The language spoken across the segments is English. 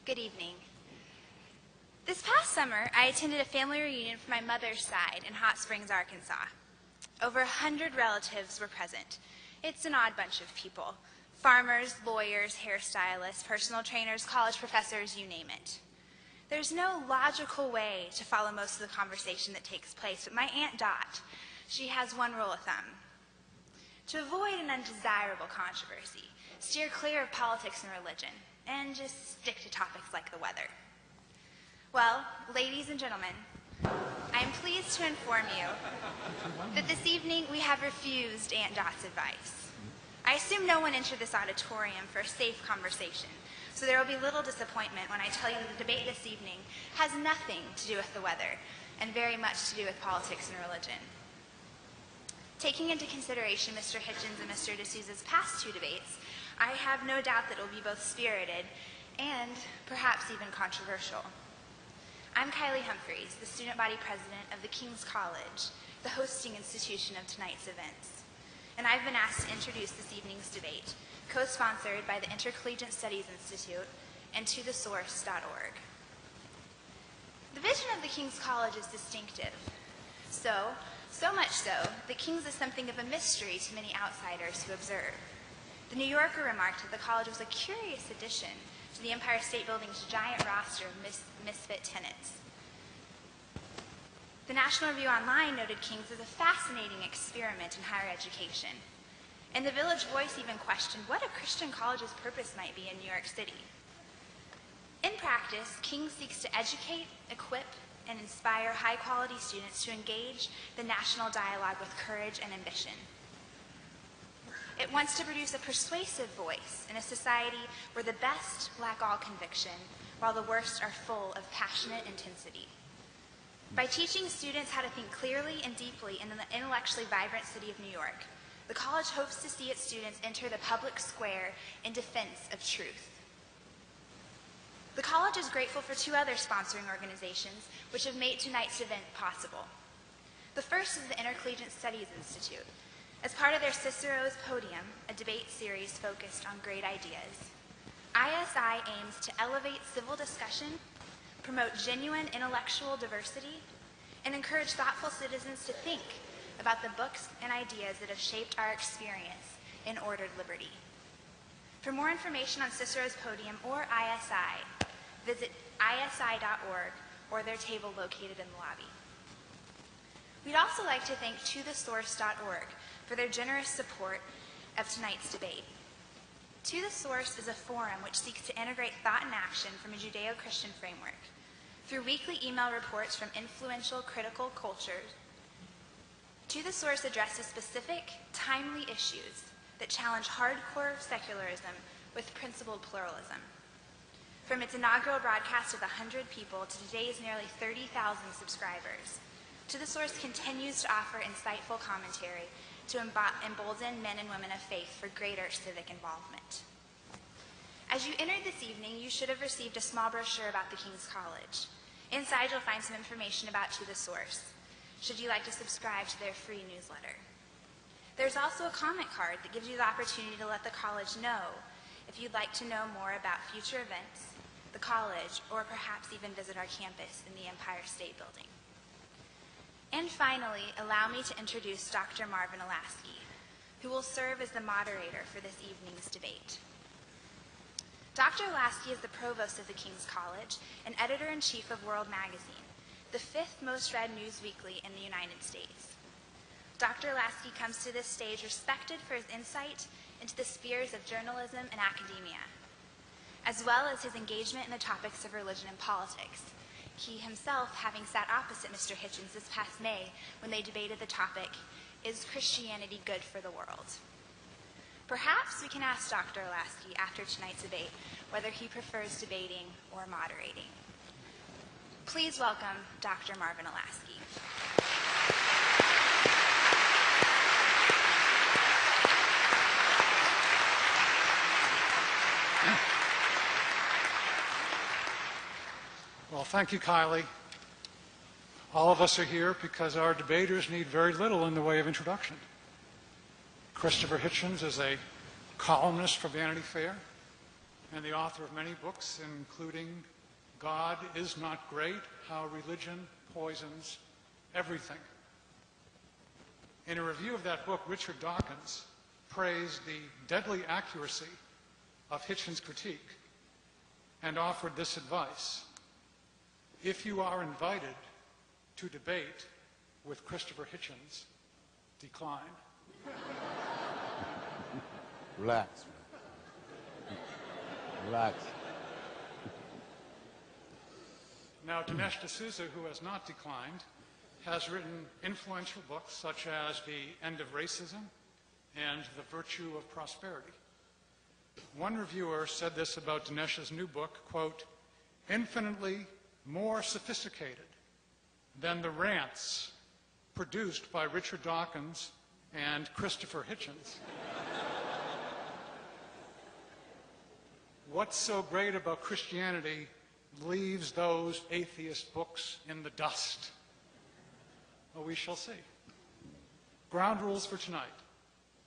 Good evening. This past summer, I attended a family reunion for my mother's side in Hot Springs, Arkansas. Over 100 relatives were present. It's an odd bunch of people. Farmers, lawyers, hairstylists, personal trainers, college professors, you name it. There's no logical way to follow most of the conversation that takes place, but my Aunt Dot, she has one rule of thumb. To avoid an undesirable controversy, steer clear of politics and religion, and just stick to topics like the weather. Well, ladies and gentlemen, I am pleased to inform you that this evening we have refused Aunt Dot's advice. I assume no one entered this auditorium for a safe conversation, so there will be little disappointment when I tell you that the debate this evening has nothing to do with the weather and very much to do with politics and religion. Taking into consideration Mr. Hitchens and Mr. D'Souza's past two debates, I have no doubt that it will be both spirited and perhaps even controversial. I'm Kylie Humphreys, the student body president of the King's College, the hosting institution of tonight's events. And I've been asked to introduce this evening's debate, co-sponsored by the Intercollegiate Studies Institute and tothesource.org. The vision of the King's College is distinctive. So much so, that King's is something of a mystery to many outsiders who observe. The New Yorker remarked that the college was a curious addition to the Empire State Building's giant roster of misfit tenants. The National Review Online noted King's as a fascinating experiment in higher education. And the Village Voice even questioned what a Christian college's purpose might be in New York City. In practice, King's seeks to educate, equip, and inspire high-quality students to engage the national dialogue with courage and ambition. It wants to produce a persuasive voice in a society where the best lack all conviction, while the worst are full of passionate intensity. By teaching students how to think clearly and deeply in the intellectually vibrant city of New York, the college hopes to see its students enter the public square in defense of truth. The college is grateful for two other sponsoring organizations which have made tonight's event possible. The first is the Intercollegiate Studies Institute. As part of their Cicero's Podium, a debate series focused on great ideas, ISI aims to elevate civil discussion, promote genuine intellectual diversity, and encourage thoughtful citizens to think about the books and ideas that have shaped our experience in ordered liberty. For more information on Cicero's Podium or ISI, visit isi.org or their table located in the lobby. We'd also like to thank tothesource.org for their generous support of tonight's debate. To the Source is a forum which seeks to integrate thought and action from a Judeo-Christian framework. Through weekly email reports from influential critical cultures, To the Source addresses specific, timely issues that challenge hardcore secularism with principled pluralism. From its inaugural broadcast of 100 people to today's nearly 30,000 subscribers, To the Source continues to offer insightful commentary to embolden men and women of faith for greater civic involvement. As you entered this evening, you should have received a small brochure about the King's College. Inside, you'll find some information about To the Source, should you like to subscribe to their free newsletter. There's also a comment card that gives you the opportunity to let the college know if you'd like to know more about future events, the college, or perhaps even visit our campus in the Empire State Building. And finally, allow me to introduce Dr. Marvin Alasky, who will serve as the moderator for this evening's debate. Dr. Alasky is the provost of the King's College and editor-in-chief of World Magazine, the fifth most read news weekly in the United States. Dr. Alasky comes to this stage respected for his insight into the spheres of journalism and academia, as well as his engagement in the topics of religion and politics, he himself having sat opposite Mr. Hitchens this past May when they debated the topic, "Is Christianity good for the world?" Perhaps we can ask Dr. Alasky after tonight's debate whether he prefers debating or moderating. Please welcome Dr. Marvin Alasky. Well, thank you, Kylie. All of us are here because our debaters need very little in the way of introduction. Christopher Hitchens is a columnist for Vanity Fair and the author of many books, including God is Not Great, How Religion Poisons Everything. In a review of that book, Richard Dawkins praised the deadly accuracy of Hitchens' critique and offered this advice: if you are invited to debate with Christopher Hitchens, decline. Relax. Relax. Now, Dinesh D'Souza, who has not declined, has written influential books such as The End of Racism and The Virtue of Prosperity. One reviewer said this about Dinesh's new book, quote, infinitely more sophisticated than the rants produced by Richard Dawkins and Christopher Hitchens. What's so great about Christianity leaves those atheist books in the dust? Well, we shall see. Ground rules for tonight.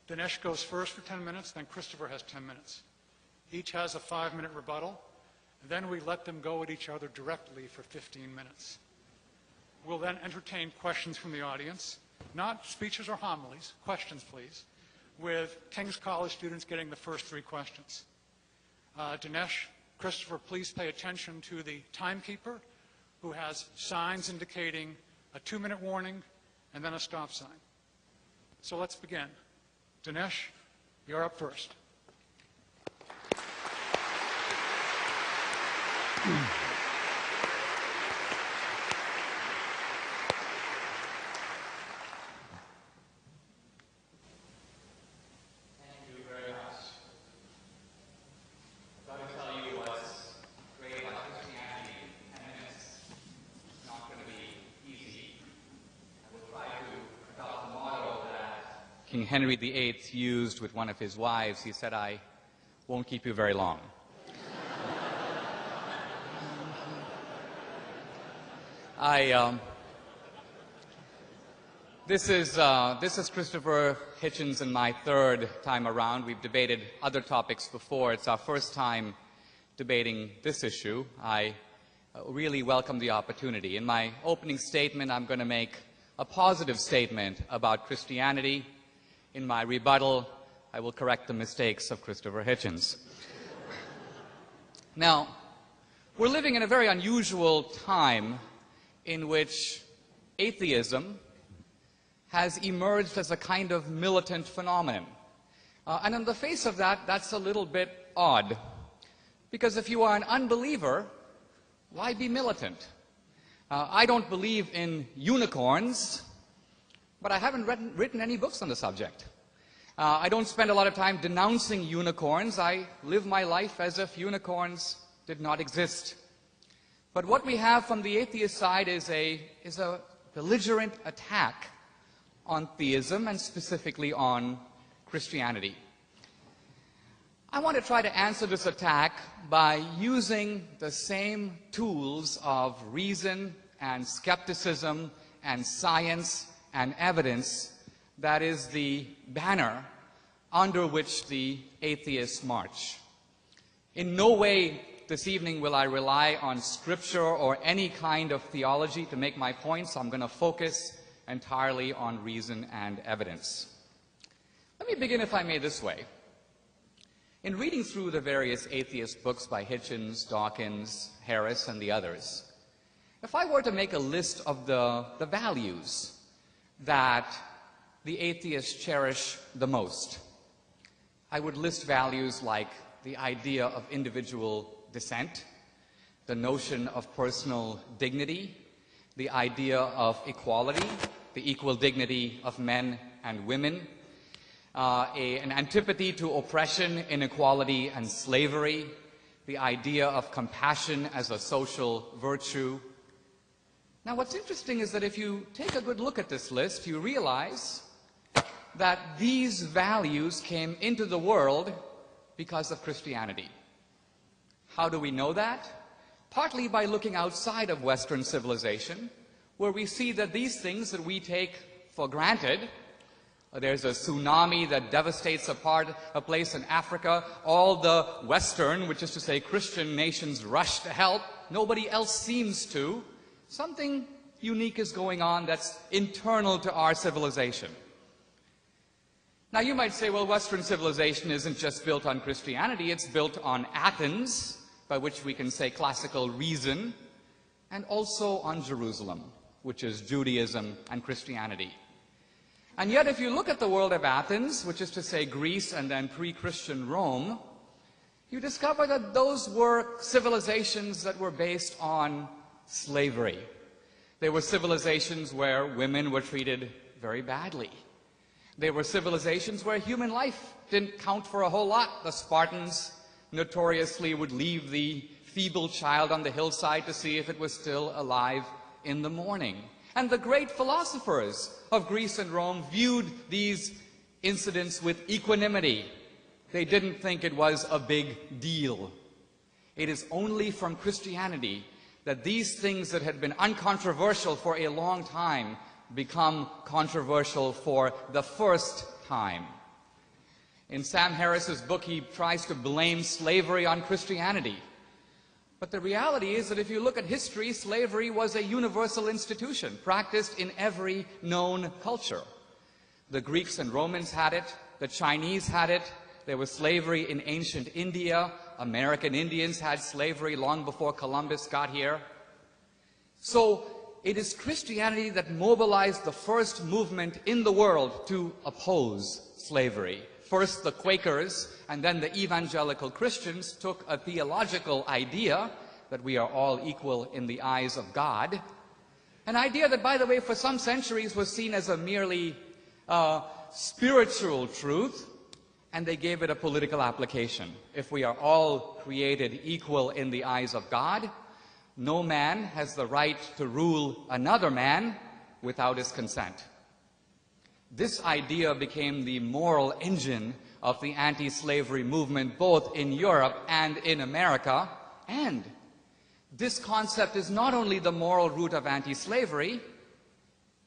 Dinesh goes first for 10 minutes, then Christopher has 10 minutes. Each has a 5-minute rebuttal, and then we let them go at each other directly for 15 minutes. We'll then entertain questions from the audience, not speeches or homilies, questions please, with King's College students getting the first 3 questions. Dinesh, Christopher, please pay attention to the timekeeper who has signs indicating a 2-minute warning and then a stop sign. So let's begin. Dinesh, you're up first. King Henry VIII used with one of his wives. He said, I won't keep you very long. This is Christopher Hitchens and my 3rd time around. We've debated other topics before. It's our first time debating this issue. I really welcome the opportunity. In my opening statement, I'm going to make a positive statement about Christianity. In my rebuttal, I will correct the mistakes of Christopher Hitchens. Now, we're living in a very unusual time in which atheism has emerged as a kind of militant phenomenon. And in the face of that, that's a little bit odd. Because if you are an unbeliever, why be militant? I don't believe in unicorns, but I haven't written any books on the subject. I don't spend a lot of time denouncing unicorns. I live my life as if unicorns did not exist. But what we have from the atheist side is a belligerent attack on theism and specifically on Christianity. I want to try to answer this attack by using the same tools of reason and skepticism and science and evidence that is the banner under which the atheists march. In no way this evening will I rely on scripture or any kind of theology to make my points. I'm going to focus entirely on reason and evidence. Let me begin, if I may, this way. In reading through the various atheist books by Hitchens, Dawkins, Harris, and the others, if I were to make a list of the values that the atheists cherish the most, I would list values like the idea of individual dissent, the notion of personal dignity, the idea of equality, the equal dignity of men and women, an antipathy to oppression, inequality, and slavery, the idea of compassion as a social virtue. Now, what's interesting is that if you take a good look at this list, you realize that these values came into the world because of Christianity. How do we know that? Partly by looking outside of Western civilization, where we see that these things that we take for granted There's a tsunami that devastates a place in Africa. All the Western, which is to say Christian nations, rush to help. Nobody else seems to. Something unique is going on that's internal to our civilization. Now you might say, well, Western civilization isn't just built on Christianity, it's built on Athens, by which we can say classical reason, and also on Jerusalem, which is Judaism and Christianity. And yet if you look at the world of Athens, which is to say Greece and then pre-Christian Rome, you discover that those were civilizations that were based on slavery. They were civilizations where women were treated very badly. They were civilizations where human life didn't count for a whole lot. The Spartans notoriously would leave the feeble child on the hillside to see if it was still alive in the morning. And the great philosophers of Greece and Rome viewed these incidents with equanimity. They didn't think it was a big deal. It is only from Christianity that these things that had been uncontroversial for a long time become controversial for the first time. In Sam Harris's book, he tries to blame slavery on Christianity. But the reality is that if you look at history, slavery was a universal institution, practiced in every known culture. The Greeks and Romans had it, the Chinese had it, there was slavery in ancient India, American Indians had slavery long before Columbus got here. So it is Christianity that mobilized the first movement in the world to oppose slavery. First the Quakers and then the evangelical Christians took a theological idea that we are all equal in the eyes of God. An idea that, by the way, for some centuries was seen as a merely spiritual truth, and they gave it a political application. If we are all created equal in the eyes of God, no man has the right to rule another man without his consent. This idea became the moral engine of the anti-slavery movement both in Europe and in America. And this concept is not only the moral root of anti-slavery,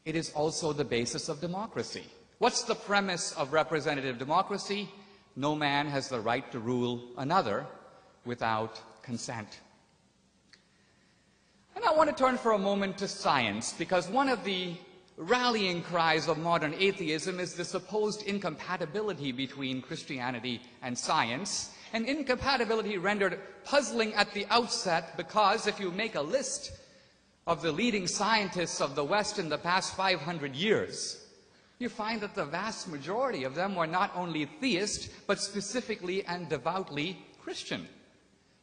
it is also the basis of democracy. What's the premise of representative democracy? No man has the right to rule another without consent. And I want to turn for a moment to science, because one of the rallying cries of modern atheism is the supposed incompatibility between Christianity and science, an incompatibility rendered puzzling at the outset because if you make a list of the leading scientists of the West in the past 500 years, you find that the vast majority of them were not only theist, but specifically and devoutly Christian.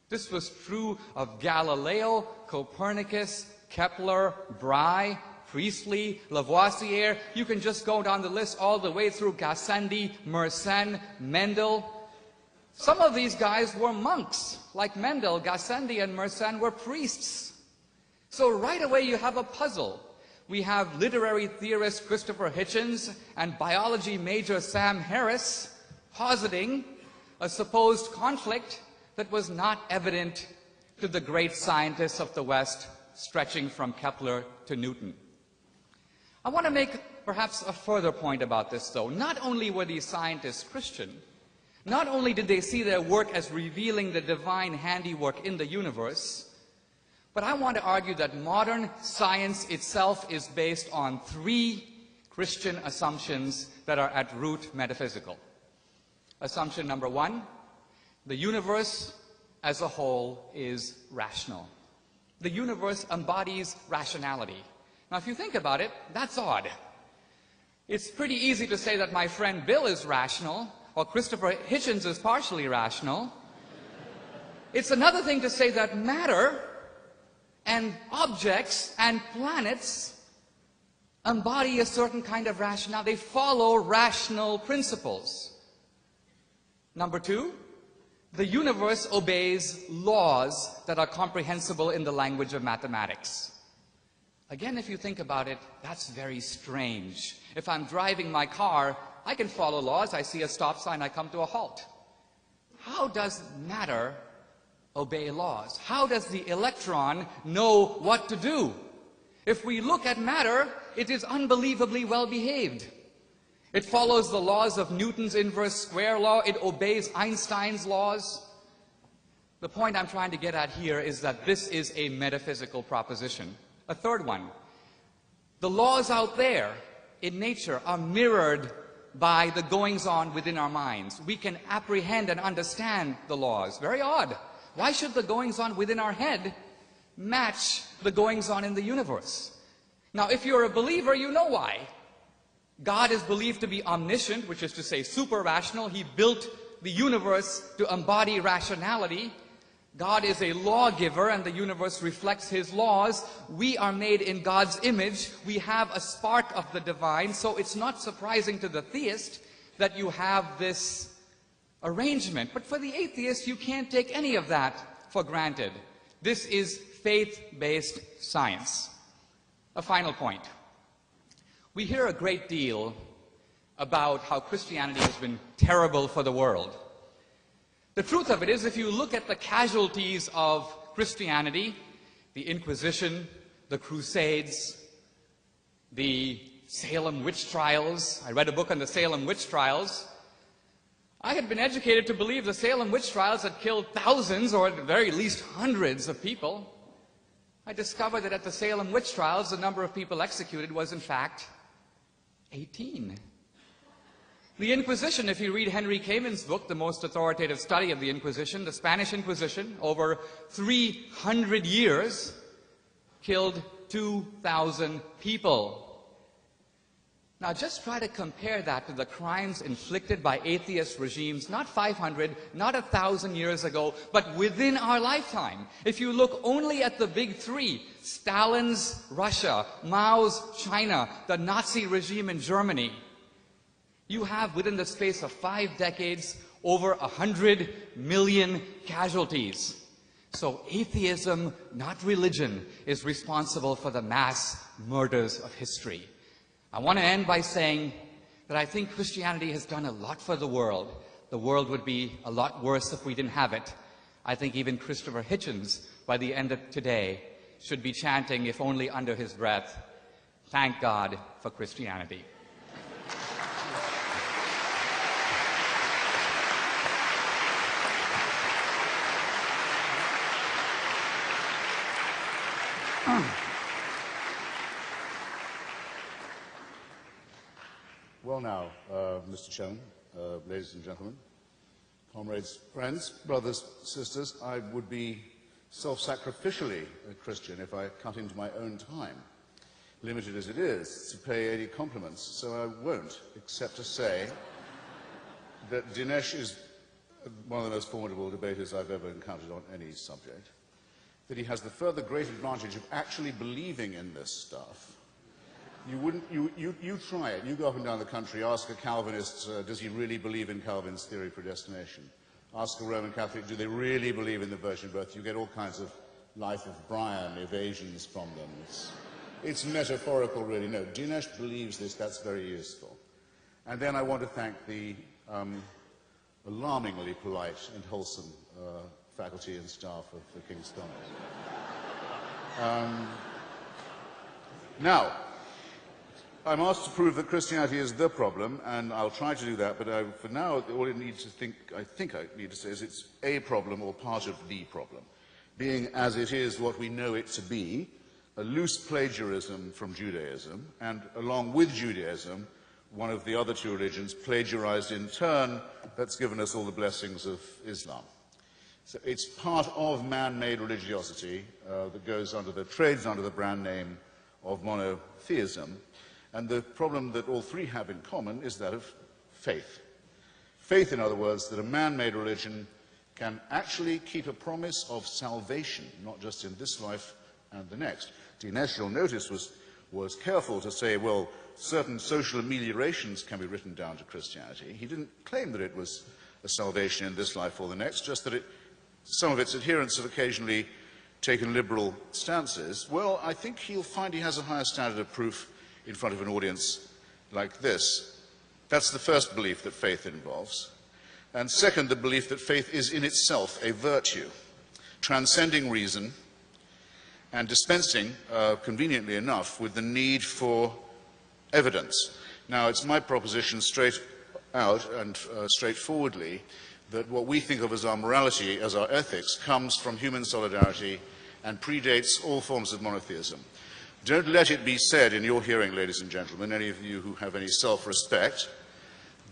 This was true of Galileo, Copernicus, Kepler, Bry, Priestley, Lavoisier. You can just go down the list all the way through Gassendi, Mersenne, Mendel. Some of these guys were monks. Like Mendel, Gassendi, and Mersenne were priests. So right away you have a puzzle. We have literary theorist Christopher Hitchens and biology major Sam Harris positing a supposed conflict that was not evident to the great scientists of the West, stretching from Kepler to Newton. I want to make perhaps a further point about this, though. Not only were these scientists Christian, not only did they see their work as revealing the divine handiwork in the universe, but I want to argue that modern science itself is based on three Christian assumptions that are at root metaphysical. Assumption number one: the universe as a whole is rational. The universe embodies rationality. Now, if you think about it, that's odd. It's pretty easy to say that my friend Bill is rational, or Christopher Hitchens is partially rational. It's another thing to say that matter and objects and planets embody a certain kind of rationality. They follow rational principles. Number two, the universe obeys laws that are comprehensible in the language of mathematics. Again, if you think about it, that's very strange. If I'm driving my car, I can follow laws. I see a stop sign, I come to a halt. How does matter obey laws? How does the electron know what to do? If we look at matter, it is unbelievably well behaved. It follows the laws of Newton's inverse square law. It obeys Einstein's laws. The point I'm trying to get at here is that this is a metaphysical proposition. A third one. The laws out there in nature are mirrored by the goings-on within our minds. We can apprehend and understand the laws. Very odd. Why should the goings-on within our head match the goings-on in the universe? Now, if you're a believer, you know why. God is believed to be omniscient, which is to say super-rational. He built the universe to embody rationality. God is a lawgiver, and the universe reflects His laws. We are made in God's image. We have a spark of the divine, so it's not surprising to the theist that you have this arrangement. But for the atheist, you can't take any of that for granted. This is faith-based science. A final point. We hear a great deal about how Christianity has been terrible for the world. The truth of it is, if you look at the casualties of Christianity, the Inquisition, the Crusades, the Salem witch trials. I read a book on the Salem witch trials. I had been educated to believe the Salem witch trials had killed thousands, or at the very least hundreds of people. I discovered that at the Salem witch trials, the number of people executed was, in fact, 18. The Inquisition, if you read Henry Kamin's book, the most authoritative study of the Inquisition, the Spanish Inquisition, over 300 years, killed 2,000 people. Now just try to compare that to the crimes inflicted by atheist regimes, not 500, not 1,000 years ago, but within our lifetime. If you look only at the big three, Stalin's Russia, Mao's China, the Nazi regime in Germany, you have, within the space of 5 decades, over 100 million casualties. So atheism, not religion, is responsible for the mass murders of history. I want to end by saying that I think Christianity has done a lot for the world. The world would be a lot worse if we didn't have it. I think even Christopher Hitchens, by the end of today, should be chanting, if only under his breath, "Thank God for Christianity." Well now, Mr. Chairman, ladies and gentlemen, comrades, friends, brothers, sisters, I would be self-sacrificially a Christian if I cut into my own time, limited as it is, to pay 80 compliments, so I won't, except to say that Dinesh is one of the most formidable debaters I've ever encountered on any subject, that he has the further great advantage of actually believing in this stuff. You try it. You go up and down the country, ask a Calvinist, does he really believe in Calvin's theory of predestination? Ask a Roman Catholic, do they really believe in the virgin birth? You get all kinds of Life of Brian evasions from them. It's metaphorical, really. No, Dinesh believes this. That's very useful. And then I want to thank the alarmingly polite and wholesome faculty and staff of the King's College. Now, I'm asked to prove that Christianity is the problem, and I'll try to do that, but for now, all I need to I think I need to say is it's a problem or part of the problem, being as it is what we know it to be, a loose plagiarism from Judaism, and along with Judaism, one of the other two religions plagiarized in turn, that's given us all the blessings of Islam. So it's part of man-made religiosity that trades under the brand name of monotheism. And the problem that all three have in common is that of faith. Faith, in other words, that a man-made religion can actually keep a promise of salvation, not just in this life and the next. Dinesh, you'll notice, was careful to say, well, certain social ameliorations can be written down to Christianity. He didn't claim that it was a salvation in this life or the next, just that some of its adherents have occasionally taken liberal stances. Well, I think he'll find he has a higher standard of proof in front of an audience like this. That's the first belief that faith involves. And second, the belief that faith is in itself a virtue, transcending reason and dispensing, conveniently enough, with the need for evidence. Now, it's my proposition straight out and straightforwardly that what we think of as our morality, as our ethics, comes from human solidarity and predates all forms of monotheism. Don't let it be said in your hearing, ladies and gentlemen, any of you who have any self-respect,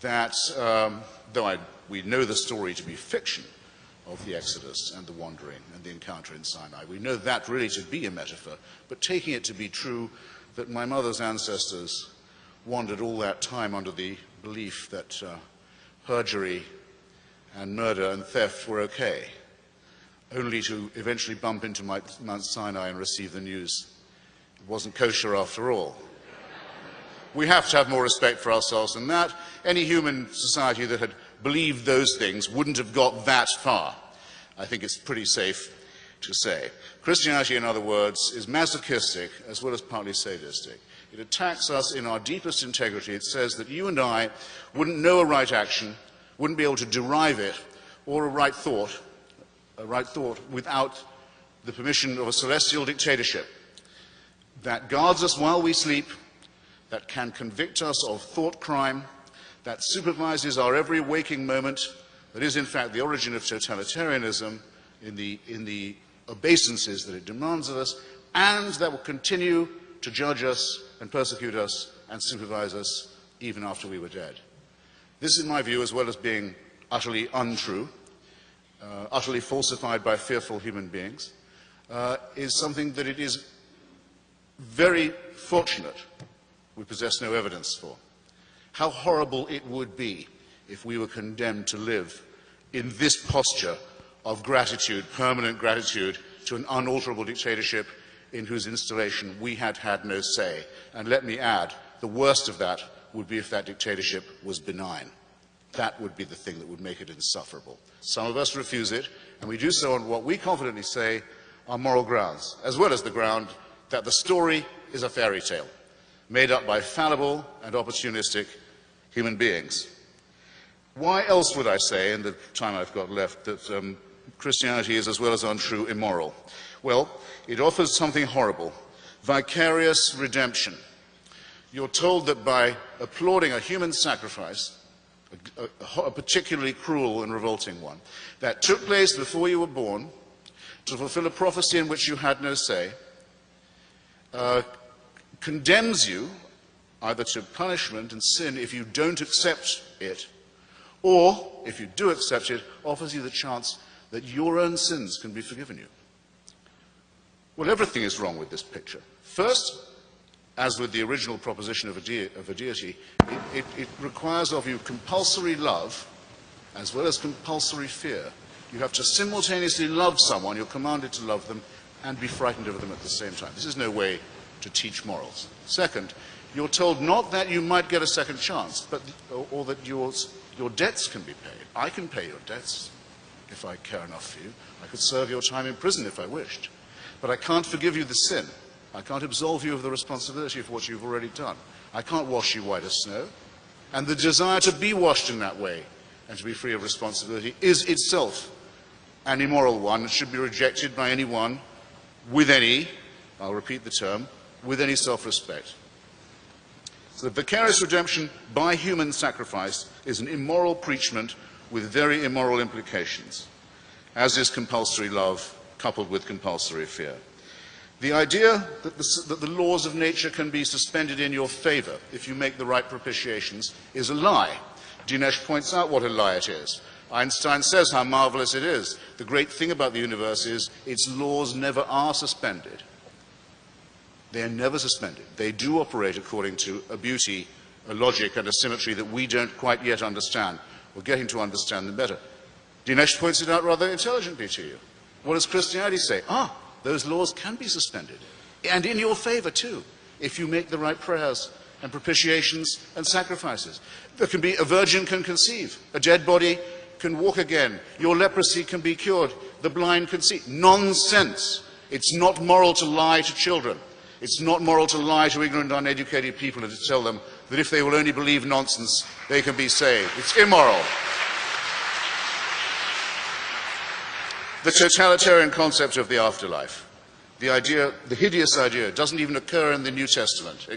that, we know the story to be fiction of the Exodus and the wandering and the encounter in Sinai. We know that really to be a metaphor, but taking it to be true that my mother's ancestors wandered all that time under the belief that perjury and murder and theft were okay, only to eventually bump into Mount Sinai and receive the news it wasn't kosher after all. We have to have more respect for ourselves than that. Any human society that had believed those things wouldn't have got that far. I think it's pretty safe to say. Christianity, in other words, is masochistic as well as partly sadistic. It attacks us in our deepest integrity. It says that you and I wouldn't know a right action, wouldn't be able to derive it, or a right thought without the permission of a celestial dictatorship that guards us while we sleep, that can convict us of thought crime, that supervises our every waking moment, that is in fact the origin of totalitarianism in the obeisances that it demands of us, and that will continue to judge us and persecute us and supervise us even after we were dead. This, in my view, as well as being utterly untrue, utterly falsified by fearful human beings, is something that it is very fortunate we possess no evidence for. How horrible it would be if we were condemned to live in this posture of gratitude, permanent gratitude, to an unalterable dictatorship in whose installation we had had no say. And let me add, the worst of that would be if that dictatorship was benign. That would be the thing that would make it insufferable. Some of us refuse it, and we do so on what we confidently say are moral grounds, as well as the ground that the story is a fairy tale, made up by fallible and opportunistic human beings. Why else would I say, in the time I've got left, that Christianity is, as well as untrue, immoral? Well, it offers something horrible, vicarious redemption. You're told that by applauding a human sacrifice, a particularly cruel and revolting one, that took place before you were born, to fulfill a prophecy in which you had no say, condemns you either to punishment and sin if you don't accept it, or, if you do accept it, offers you the chance that your own sins can be forgiven you. Well, everything is wrong with this picture. First, as with the original proposition of a deity, it requires of you compulsory love as well as compulsory fear. You have to simultaneously love someone, you're commanded to love them, and be frightened of them at the same time. This is no way to teach morals. Second, you're told not that you might get a second chance, or that your debts can be paid. I can pay your debts if I care enough for you. I could serve your time in prison if I wished. But I can't forgive you the sin. I can't absolve you of the responsibility for what you've already done. I can't wash you white as snow. And the desire to be washed in that way and to be free of responsibility is itself an immoral one that should be rejected by anyone with any, I'll repeat the term, with any self-respect. So the vicarious redemption by human sacrifice is an immoral preachment with very immoral implications, as is compulsory love coupled with compulsory fear. The idea that the laws of nature can be suspended in your favor if you make the right propitiations is a lie. Dinesh points out what a lie it is. Einstein says how marvelous it is. The great thing about the universe is its laws never are suspended. They are never suspended. They do operate according to a beauty, a logic, and a symmetry that we don't quite yet understand. We're getting to understand them better. Dinesh points it out rather intelligently to you. What does Christianity say? Those laws can be suspended, and in your favor too, if you make the right prayers and propitiations and sacrifices. There can be, a virgin can conceive, a dead body can walk again, your leprosy can be cured, the blind can see. Nonsense. It's not moral to lie to children. It's not moral to lie to ignorant, uneducated people and to tell them that if they will only believe nonsense, they can be saved. It's immoral. The totalitarian concept of the afterlife, the hideous idea, doesn't even occur in the New Testament.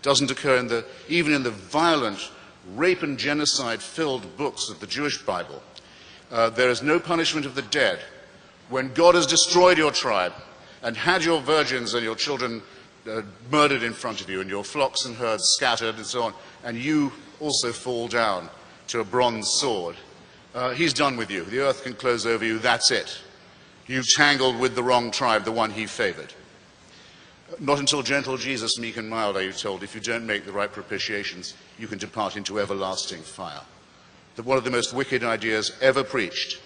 doesn't occur even in the violent rape and genocide-filled books of the Jewish Bible. There is no punishment of the dead. When God has destroyed your tribe and had your virgins and your children murdered in front of you and your flocks and herds scattered and so on, and you also fall down to a bronze sword, he's done with you. The earth can close over you. That's it. You've tangled with the wrong tribe, the one he favored. Not until gentle Jesus, meek and mild, are you told, if you don't make the right propitiations, you can depart into everlasting fire. That one of the most wicked ideas ever preached,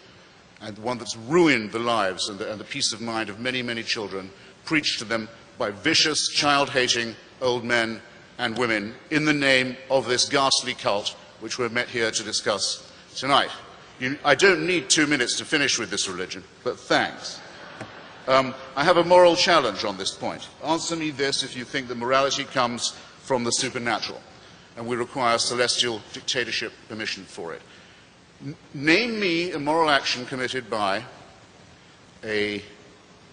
and one that's ruined the lives and the peace of mind of many, many children, preached to them by vicious, child-hating old men and women in the name of this ghastly cult which we're met here to discuss tonight. I don't need 2 minutes to finish with this religion, but thanks. I have a moral challenge on this point. Answer me this if you think that morality comes from the supernatural and we require celestial dictatorship permission for it. Name me a moral action committed by a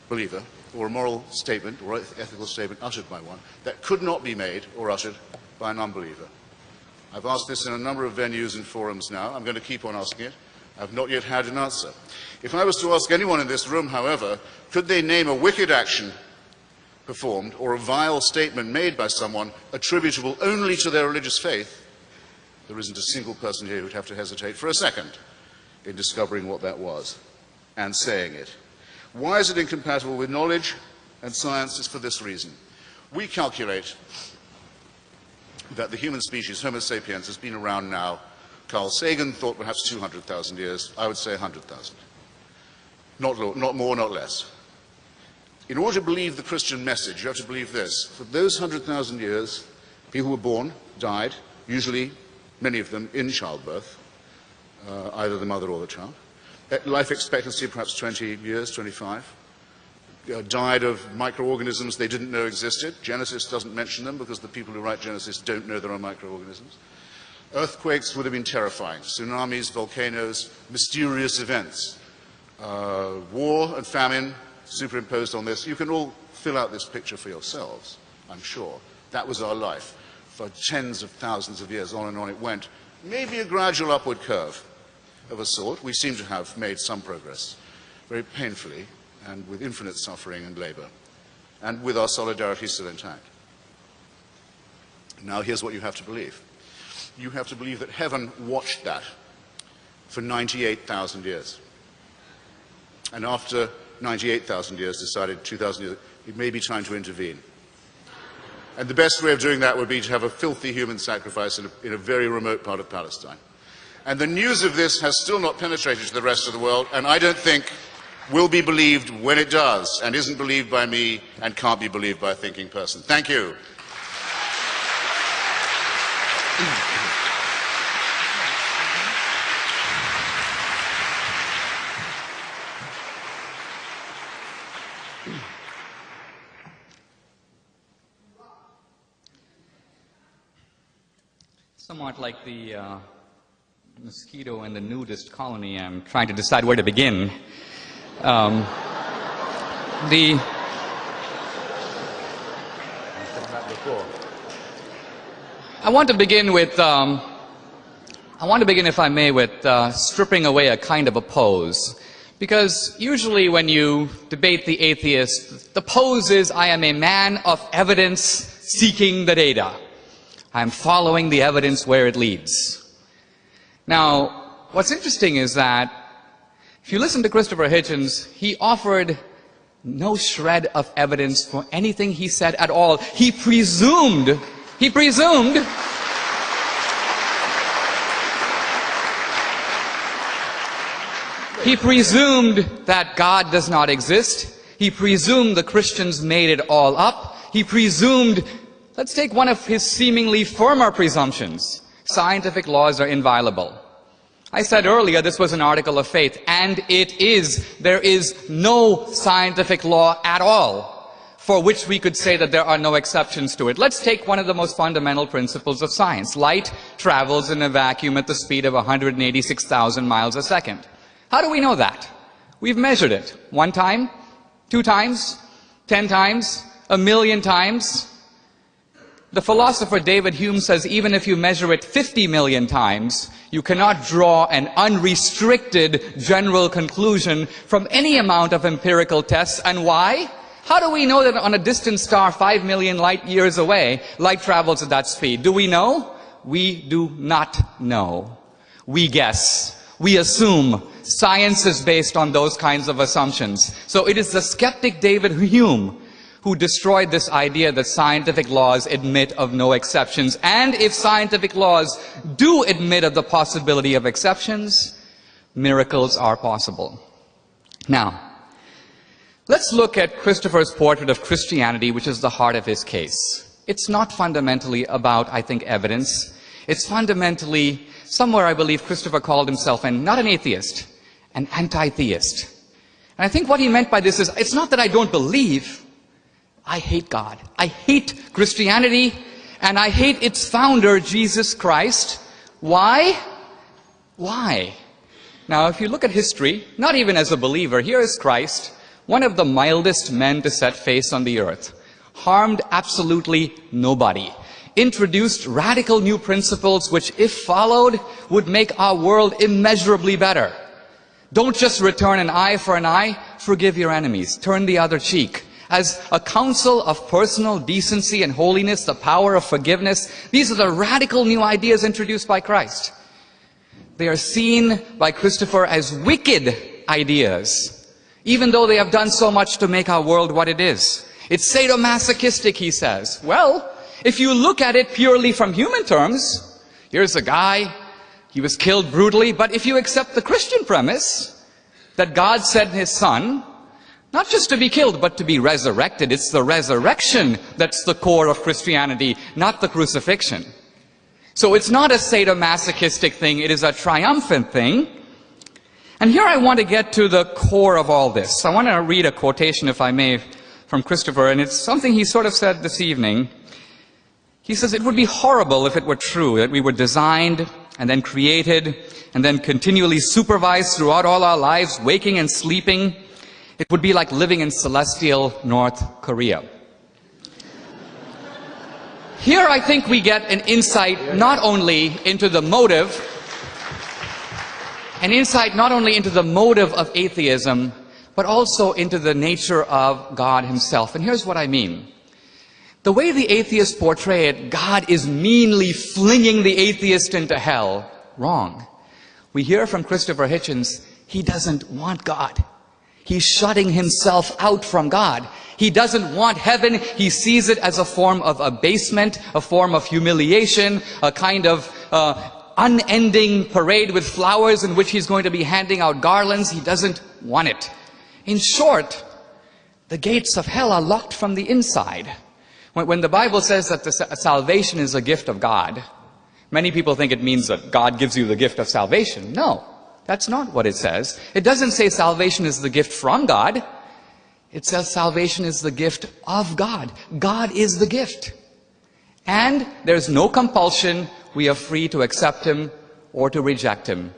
believer, or a moral statement or ethical statement uttered by one that could not be made or uttered by an unbeliever. I've asked this in a number of venues and forums now. I'm going to keep on asking it. I've not yet had an answer. If I was to ask anyone in this room, however, could they name a wicked action performed or a vile statement made by someone attributable only to their religious faith, there isn't a single person here who would have to hesitate for a second in discovering what that was and saying it. Why is it incompatible with knowledge and science? Is for this reason. We calculate that the human species, Homo sapiens, has been around now. Carl Sagan thought perhaps 200,000 years. I would say 100,000. Not more, not less. In order to believe the Christian message, you have to believe this. For those 100,000 years, people were born, died, usually, many of them, in childbirth, either the mother or the child. Life expectancy, perhaps 20 years, 25. Died of microorganisms they didn't know existed. Genesis doesn't mention them because the people who write Genesis don't know there are microorganisms. Earthquakes would have been terrifying. Tsunamis, volcanoes, mysterious events. War and famine superimposed on this. You can all fill out this picture for yourselves, I'm sure. That was our life. For tens of thousands of years, on and on it went. Maybe a gradual upward curve of a sort. We seem to have made some progress, very painfully, and with infinite suffering and labor, and with our solidarity still intact. Now here's what you have to believe. You have to believe that heaven watched that for 98,000 years. And after 98,000 years decided 2,000 years, it may be time to intervene. And the best way of doing that would be to have a filthy human sacrifice in a very remote part of Palestine. And the news of this has still not penetrated to the rest of the world, and I don't think will be believed when it does, and isn't believed by me, and can't be believed by a thinking person. Thank you. Somewhat like the mosquito in the nudist colony, I'm trying to decide where to begin. I want to begin with, if I may, with stripping away a kind of a pose. Because usually when you debate the atheist, the pose is, I am a man of evidence seeking the data. I'm following the evidence where it leads. Now, what's interesting is that if you listen to Christopher Hitchens, he offered no shred of evidence for anything he said at all. He presumed that God does not exist. He presumed the Christians made it all up. He presumed, let's take one of his seemingly firmer presumptions. Scientific laws are inviolable. I said earlier this was an article of faith, and it is. There is no scientific law at all for which we could say that there are no exceptions to it. Let's take one of the most fundamental principles of science. Light travels in a vacuum at the speed of 186,000 miles a second. How do we know that? We've measured it. 1 time, 2 times, 10 times, 1,000,000 times. The philosopher David Hume says even if you measure it 50 million times, you cannot draw an unrestricted general conclusion from any amount of empirical tests. And why? How do we know that on a distant star 5 million light years away, light travels at that speed? Do we know? We do not know. We guess. We assume. Science is based on those kinds of assumptions. So it is the skeptic David Hume who destroyed this idea that scientific laws admit of no exceptions. And if scientific laws do admit of the possibility of exceptions, miracles are possible. Now, let's look at Christopher's portrait of Christianity, which is the heart of his case. It's not fundamentally about, I think, evidence. It's fundamentally, somewhere I believe Christopher called himself not an atheist, an anti-theist. And I think what he meant by this is, it's not that I don't believe, I hate God. I hate Christianity, and I hate its founder, Jesus Christ. Why? Why? Now, if you look at history, not even as a believer, here is Christ, one of the mildest men to set face on the earth, harmed absolutely nobody, introduced radical new principles which, if followed, would make our world immeasurably better. Don't just return an eye for an eye, forgive your enemies, turn the other cheek. As a counsel of personal decency and holiness, the power of forgiveness, these are the radical new ideas introduced by Christ. They are seen by Christopher as wicked ideas, even though they have done so much to make our world what it is. It's sadomasochistic, he says. Well, if you look at it purely from human terms, here's a guy, he was killed brutally, but if you accept the Christian premise that God sent his son, not just to be killed, but to be resurrected. It's the resurrection that's the core of Christianity, not the crucifixion. So it's not a sadomasochistic thing, it is a triumphant thing. And here I want to get to the core of all this. I want to read a quotation, if I may, from Christopher, and it's something he sort of said this evening. He says, it would be horrible if it were true that we were designed and then created and then continually supervised throughout all our lives, waking and sleeping. It would be like living in celestial North Korea. Here I think we get an insight not only into the motive, of atheism, but also into the nature of God himself. And here's what I mean. The way the atheists portray it, God is meanly flinging the atheist into hell. Wrong. We hear from Christopher Hitchens, he doesn't want God. He's shutting himself out from God. He doesn't want heaven. He sees it as a form of abasement, a form of humiliation, a kind of unending parade with flowers in which he's going to be handing out garlands. He doesn't want it. In short, the gates of hell are locked from the inside. When the Bible says that salvation is a gift of God, many people think it means that God gives you the gift of salvation. No. That's not what it says. It doesn't say salvation is the gift from God. It says salvation is the gift of God. God is the gift. And there's no compulsion. We are free to accept him or to reject him.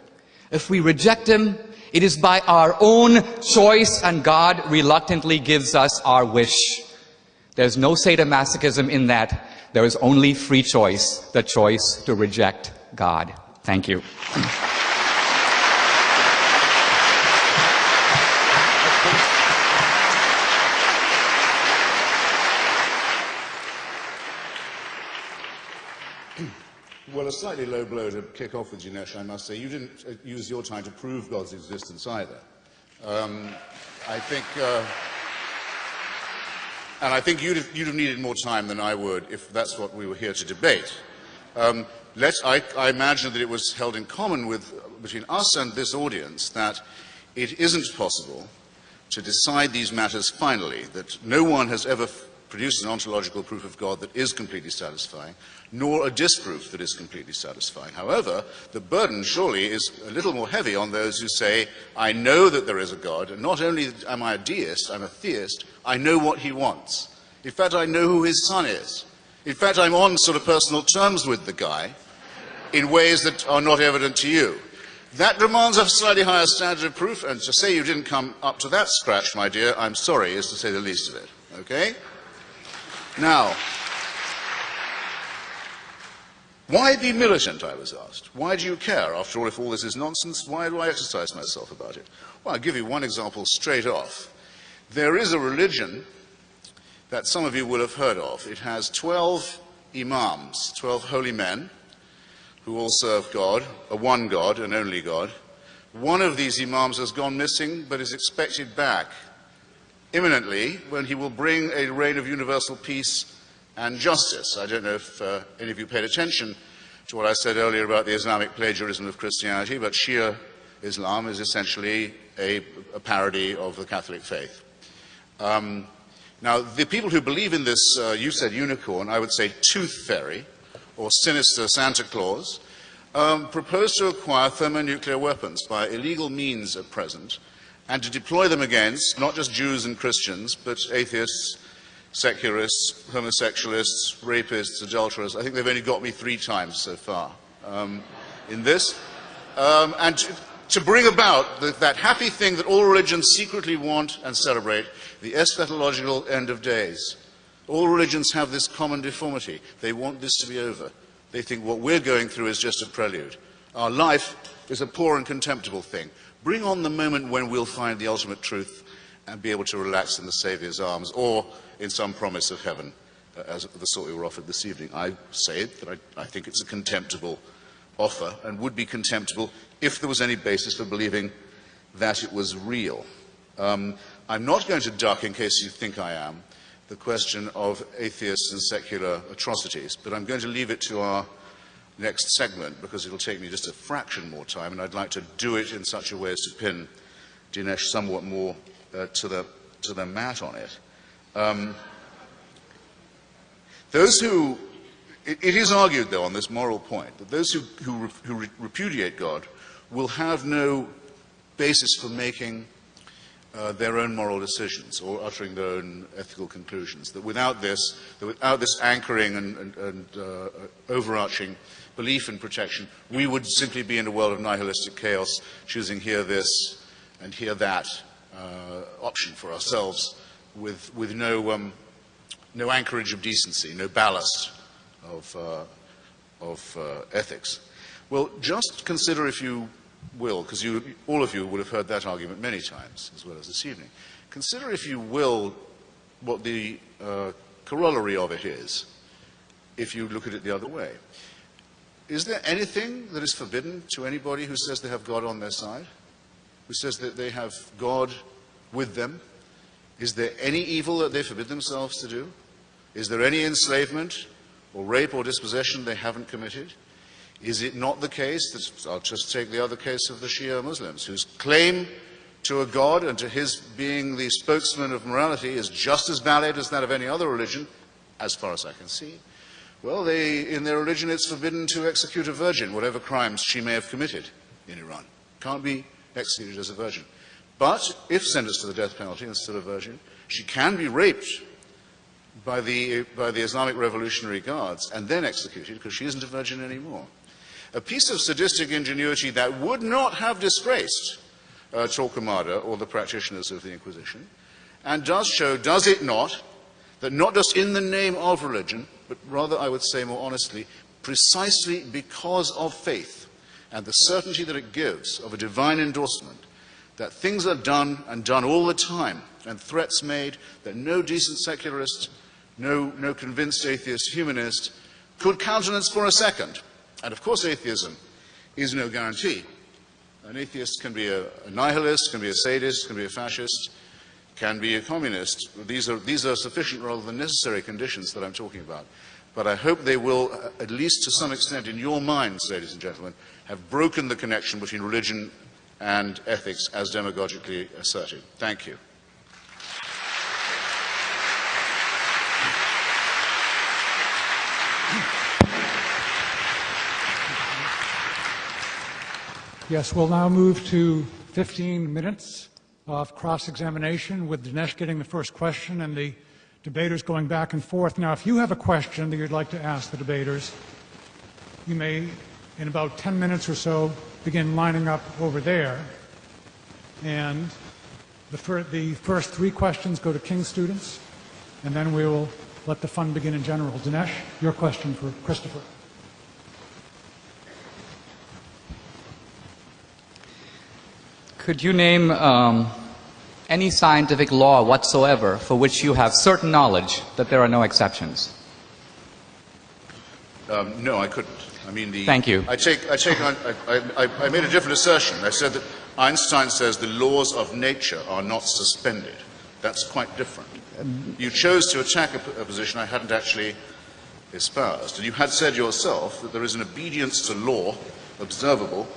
If we reject him, it is by our own choice, and God reluctantly gives us our wish. There's no sadomasochism in that. There is only free choice, the choice to reject God. Thank you. Well, a slightly low blow to kick off with, Dinesh, I must say. You didn't use your time to prove God's existence either. I think you'd have needed more time than I would if that's what we were here to debate. I imagine that it was held in common between us and this audience that it isn't possible to decide these matters finally, that no one has ever produced an ontological proof of God that is completely satisfying, nor a disproof that is completely satisfying. However, the burden surely is a little more heavy on those who say, I know that there is a God, and not only am I a deist, I'm a theist, I know what he wants. In fact, I know who his son is. In fact, I'm on sort of personal terms with the guy in ways that are not evident to you. That demands a slightly higher standard of proof, and to say you didn't come up to that scratch, my dear, I'm sorry, is to say the least of it. Okay? Now, Why be militant, I was asked. Why do you care? After all, if all this is nonsense, why do I exercise myself about it? Well, I'll give you one example straight off. There is a religion that some of you will have heard of. It has 12 imams, 12 holy men, who all serve God, a one God, an only God. One of these imams has gone missing, but is expected back imminently, when he will bring a reign of universal peace and justice. I don't know if any of you paid attention to what I said earlier about the Islamic plagiarism of Christianity, but Shia Islam is essentially a parody of the Catholic faith. Now, the people who believe in this, you said unicorn, I would say tooth fairy, or sinister Santa Claus, propose to acquire thermonuclear weapons by illegal means at present, and to deploy them against not just Jews and Christians, but atheists, secularists, homosexualists, rapists, adulterers. I think they've only got me 3 times so far in this. And to bring about that happy thing that all religions secretly want and celebrate, the eschatological end of days. All religions have this common deformity. They want this to be over. They think what we're going through is just a prelude. Our life is a poor and contemptible thing. Bring on the moment when we'll find the ultimate truth and be able to relax in the Saviour's arms, or in some promise of heaven, as the sort we were offered this evening. I say it, that I think it's a contemptible offer, and would be contemptible if there was any basis for believing that it was real. I'm not going to duck, in case you think I am, the question of atheists and secular atrocities, but I'm going to leave it to our next segment, because it'll take me just a fraction more time, and I'd like to do it in such a way as to pin Dinesh somewhat more to the mat on it. It is argued, though, on this moral point, that those who repudiate God will have no basis for making their own moral decisions or uttering their own ethical conclusions. That without this anchoring and overarching belief in protection, we would simply be in a world of nihilistic chaos, choosing here this and here that option for ourselves, with no anchorage of decency, no ballast of ethics. Well, just consider, if you will, because all of you would have heard that argument many times, as well as this evening. Consider, if you will, what the corollary of it is, if you look at it the other way. Is there anything that is forbidden to anybody who says they have God on their side? Who says that they have God with them? Is there any evil that they forbid themselves to do? Is there any enslavement or rape or dispossession they haven't committed? Is it not the case that, I'll just take the other case of the Shia Muslims, whose claim to a God and to his being the spokesman of morality is just as valid as that of any other religion, as far as I can see? Well, in their religion it's forbidden to execute a virgin, whatever crimes she may have committed in Iran. Can't be executed as a virgin. But if sentenced to the death penalty and still a virgin, she can be raped by the Islamic Revolutionary Guards and then executed, because she isn't a virgin anymore. A piece of sadistic ingenuity that would not have disgraced Torquemada or the practitioners of the Inquisition, and does show, does it not, that not just in the name of religion, but rather, I would say more honestly, precisely because of faith and the certainty that it gives of a divine endorsement, that things are done and done all the time, and threats made that no decent secularist, no convinced atheist humanist could countenance for a second. And of course atheism is no guarantee. An atheist can be a nihilist, can be a sadist, can be a fascist, can be a communist. These are sufficient rather than necessary conditions that I'm talking about. But I hope they will, at least to some extent in your minds, ladies and gentlemen, have broken the connection between religion and ethics as demagogically asserted. Thank you. Yes, we'll now move to 15 minutes of cross-examination, with Dinesh getting the first question and the debaters going back and forth. Now, if you have a question that you'd like to ask the debaters, you may, in about 10 minutes or so, begin lining up over there. And the first 3 questions go to King students, and then we will let the fun begin in general. Dinesh, your question for Christopher. Could you name any scientific law whatsoever for which you have certain knowledge that there are no exceptions? No, I couldn't. I mean, Thank you. I made a different assertion. I said that Einstein says the laws of nature are not suspended. That's quite different. You chose to attack a position I hadn't actually espoused. And you had said yourself that there is an obedience to law, observable.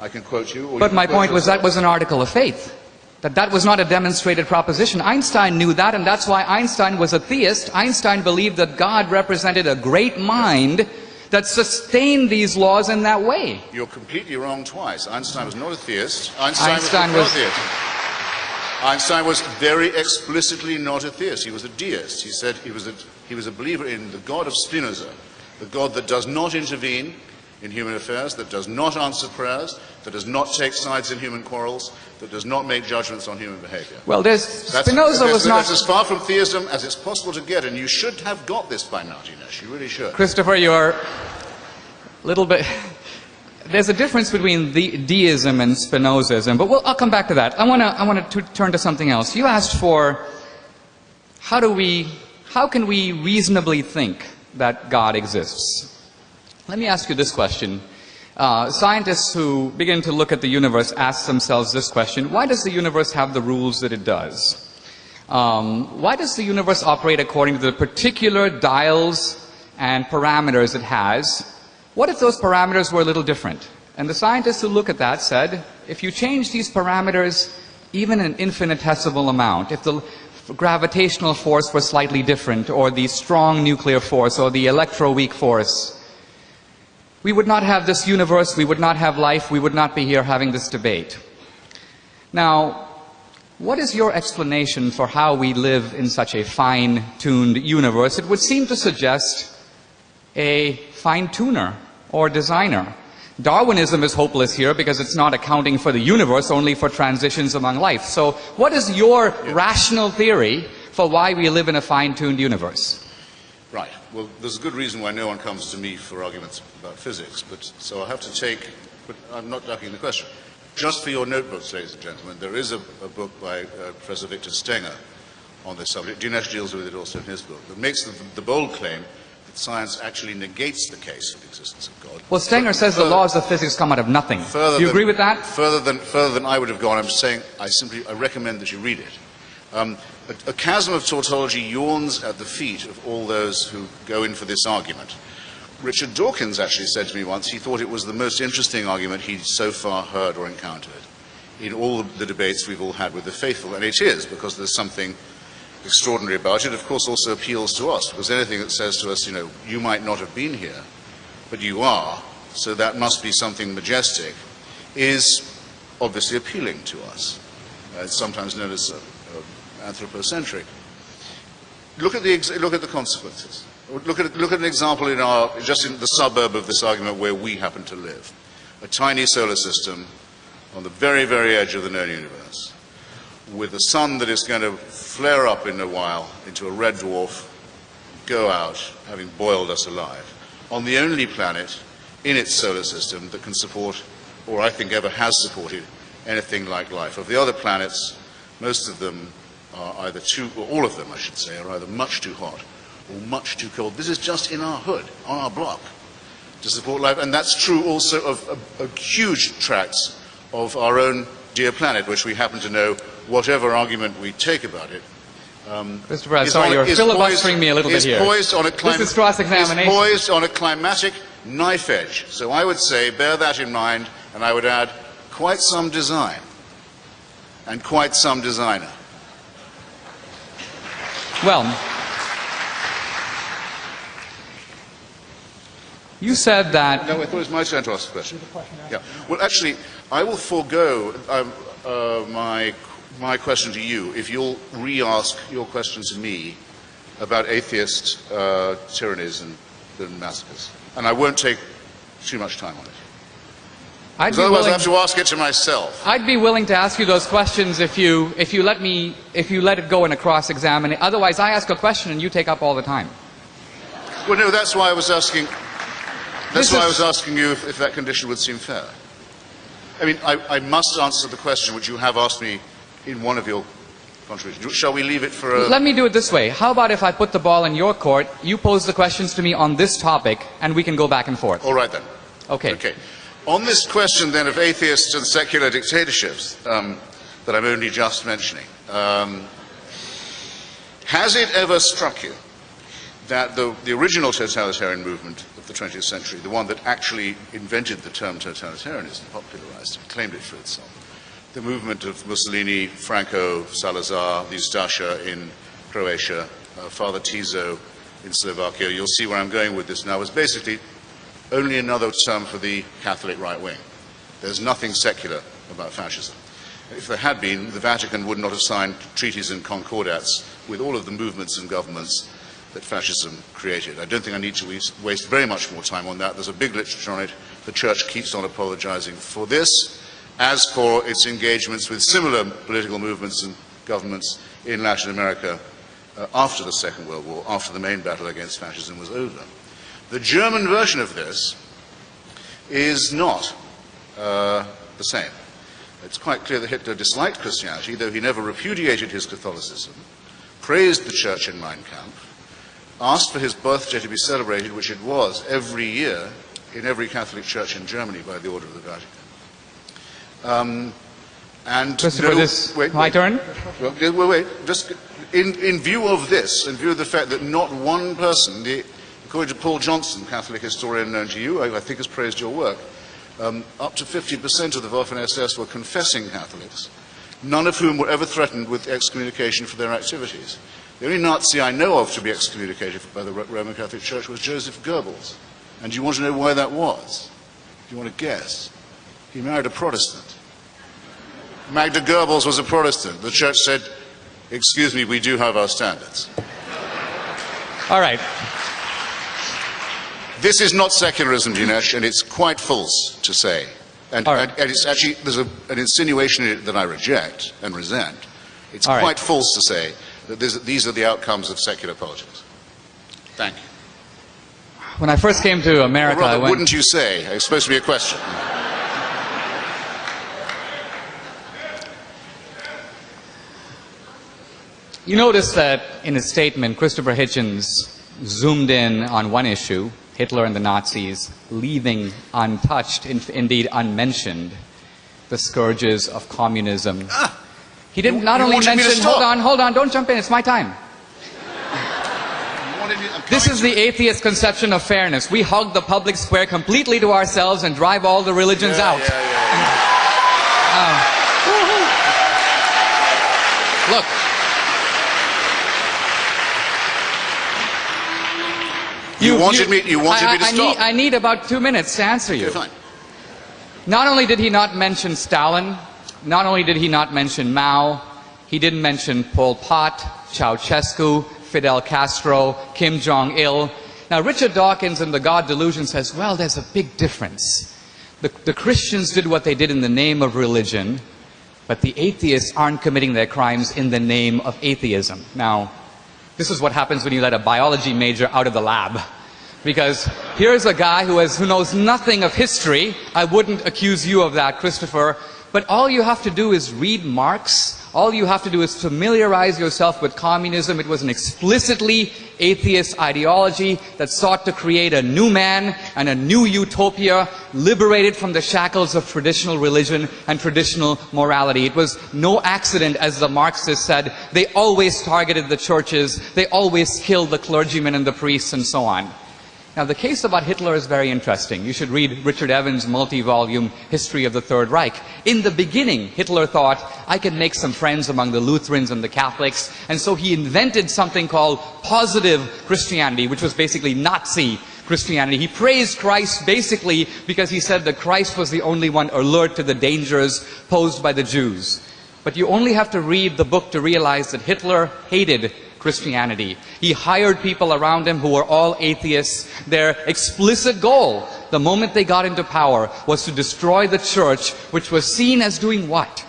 I can quote you. Or but you my quote point was yourself. that was an article of faith. That was not a demonstrated proposition. Einstein knew that, and that's why Einstein was a theist. Einstein believed that God represented a great mind that sustained these laws in that way. You're completely wrong twice. Einstein was not a theist. Einstein was a theist. Einstein was very explicitly not a theist. He was a deist. He said he was a believer in the God of Spinoza, the God that does not intervene in human affairs, that does not answer prayers, that does not take sides in human quarrels, that does not make judgments on human behavior. Well, Spinoza was not... That's as far from theism as it's possible to get, and you should have got this by now, Dinesh. You really should. Christopher, you're a little bit... There's a difference between deism and Spinozism, but I'll come back to that. I want to turn to something else. You asked for how can we reasonably think that God exists? Let me ask you this question. Scientists who begin to look at the universe ask themselves this question: why does the universe have the rules that it does? Why does the universe operate according to the particular dials and parameters it has? What if those parameters were a little different? And the scientists who look at that said, if you change these parameters even an infinitesimal amount, if the gravitational force were slightly different, or the strong nuclear force, or the electroweak force, we would not have this universe, we would not have life, we would not be here having this debate. Now, what is your explanation for how we live in such a fine-tuned universe? It would seem to suggest a fine-tuner or designer. Darwinism is hopeless here because it's not accounting for the universe, only for transitions among life. So what is your rational theory for why we live in a fine-tuned universe? Right. Well, there's a good reason why no one comes to me for arguments about physics, so I'll have to take, but I'm not ducking the question. Just for your notebooks, ladies and gentlemen, there is a book by Professor Victor Stenger on this subject. Dinesh deals with it also in his book, that makes the bold claim that science actually negates the case of the existence of God. Well, Stenger says the laws of physics come out of nothing. Do you agree with that? Further than I would have gone, I'm saying I recommend that you read it. A chasm of tautology yawns at the feet of all those who go in for this argument. Richard Dawkins actually said to me once he thought it was the most interesting argument he'd so far heard or encountered in all the debates we've all had with the faithful, and it is, because there's something extraordinary about it. Of course, also appeals to us, because anything that says to us, you might not have been here, but you are, so that must be something majestic, is obviously appealing to us. It's sometimes known as anthropocentric. Look at the consequences. Look at an example just in the suburb of this argument where we happen to live. A tiny solar system on the very, very edge of the known universe, with a sun that is going to flare up in a while into a red dwarf, go out, having boiled us alive, on the only planet in its solar system that can support, or I think ever has supported, anything like life. Of the other planets, most of them are either or all of them, I should say, are either much too hot or much too cold. This is just in our hood, on our block, to support life. And that's true also of huge tracts of our own dear planet, which we happen to know, whatever argument we take about it. Christopher, I'm sorry, you're filibustering me a little bit here. This is cross-examination. It's poised on a climatic knife edge. So I would say, bear that in mind, and I would add, quite some design, and quite some designer. Well, you said that... No, I thought it was my turn to ask the question. Yeah. Well, actually, I will forego my question to you if you'll re-ask your question to me about atheist tyrannies and massacres. And I won't take too much time on it. Otherwise I have to ask it to myself. I'd be willing to ask you those questions if you let it go in a cross-examination. Otherwise, I ask a question and you take up all the time. Well, no, that's why I was asking. That's why I was asking you if that condition would seem fair. I mean, I must answer the question which you have asked me in one of your contributions. Shall we leave it for a... Let me do it this way. How about if I put the ball in your court, you pose the questions to me on this topic, and we can go back and forth? All right, then. Okay. Okay. On this question, then, of atheists and secular dictatorships that I'm only just mentioning, has it ever struck you that the original totalitarian movement of the 20th century, the one that actually invented the term totalitarianism, popularized it, claimed it for itself, the movement of Mussolini, Franco, Salazar, the Ustasha in Croatia, Father Tiso in Slovakia, you'll see where I'm going with this now, was basically only another term for the Catholic right wing. There's nothing secular about fascism. If there had been, the Vatican would not have signed treaties and concordats with all of the movements and governments that fascism created. I don't think I need to waste very much more time on that. There's a big literature on it. The Church keeps on apologizing for this, as for its engagements with similar political movements and governments in Latin America after the Second World War, after the main battle against fascism was over. The German version of this is not the same. It's quite clear that Hitler disliked Christianity, though he never repudiated his Catholicism, praised the Church in Mein Kampf, asked for his birthday to be celebrated, which it was every year in every Catholic church in Germany by the order of the Vatican. And Christopher, my turn? Wait. Just in view of this, in view of the fact that not one person, according to Paul Johnson, Catholic historian known to you, I think has praised your work, up to 50% of the Waffen-SS were confessing Catholics, none of whom were ever threatened with excommunication for their activities. The only Nazi I know of to be excommunicated by the Roman Catholic Church was Joseph Goebbels. And do you want to know why that was? Do you want to guess? He married a Protestant. Magda Goebbels was a Protestant. The Church said, excuse me, we do have our standards. All right. This is not secularism, Dinesh, and it's quite false to say. And it's actually, there's an insinuation in it that I reject and resent. It's quite false to say that these are the outcomes of secular politics. Thank you. When I first came to America, Or rather, wouldn't you say? It's supposed to be a question. You notice that in his statement, Christopher Hitchens zoomed in on one issue, Hitler and the Nazis, leaving untouched, indeed unmentioned, the scourges of communism. He didn't not only mention, hold on, don't jump in, it's my time. This is the atheist conception of fairness. We hug the public square completely to ourselves and drive all the religions out. Look. You wanted me to stop. I need about 2 minutes to answer you. Okay, fine. Not only did he not mention Stalin, not only did he not mention Mao, he didn't mention Pol Pot, Ceausescu, Fidel Castro, Kim Jong-il. Now, Richard Dawkins in The God Delusion says, well, there's a big difference. The Christians did what they did in the name of religion, but the atheists aren't committing their crimes in the name of atheism. Now, this is what happens when you let a biology major out of the lab. Because here's a guy who knows nothing of history. I wouldn't accuse you of that, Christopher. But all you have to do is read Marx. All you have to do is familiarize yourself with communism. It was an explicitly atheist ideology that sought to create a new man and a new utopia, liberated from the shackles of traditional religion and traditional morality. It was no accident, as the Marxists said, they always targeted the churches, they always killed the clergymen and the priests and so on. Now, the case about Hitler is very interesting. You should read Richard Evans' multi-volume History of the Third Reich. In the beginning, Hitler thought, I can make some friends among the Lutherans and the Catholics, and so he invented something called positive Christianity, which was basically Nazi Christianity. He praised Christ basically because he said that Christ was the only one alert to the dangers posed by the Jews. But you only have to read the book to realize that Hitler hated Christianity. He hired people around him who were all atheists. Their explicit goal, the moment they got into power, was to destroy the church, which was seen as doing what?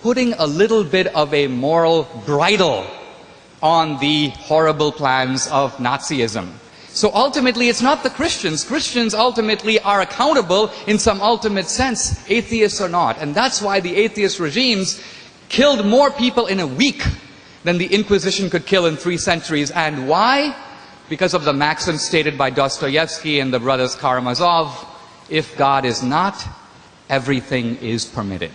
Putting a little bit of a moral bridle on the horrible plans of Nazism. So ultimately, it's not the Christians. Christians ultimately are accountable in some ultimate sense. Atheists are not. And that's why the atheist regimes killed more people in a week than the Inquisition could kill in 3 centuries. And why? Because of the maxim stated by Dostoevsky and the brothers Karamazov, if God is not, everything is permitted.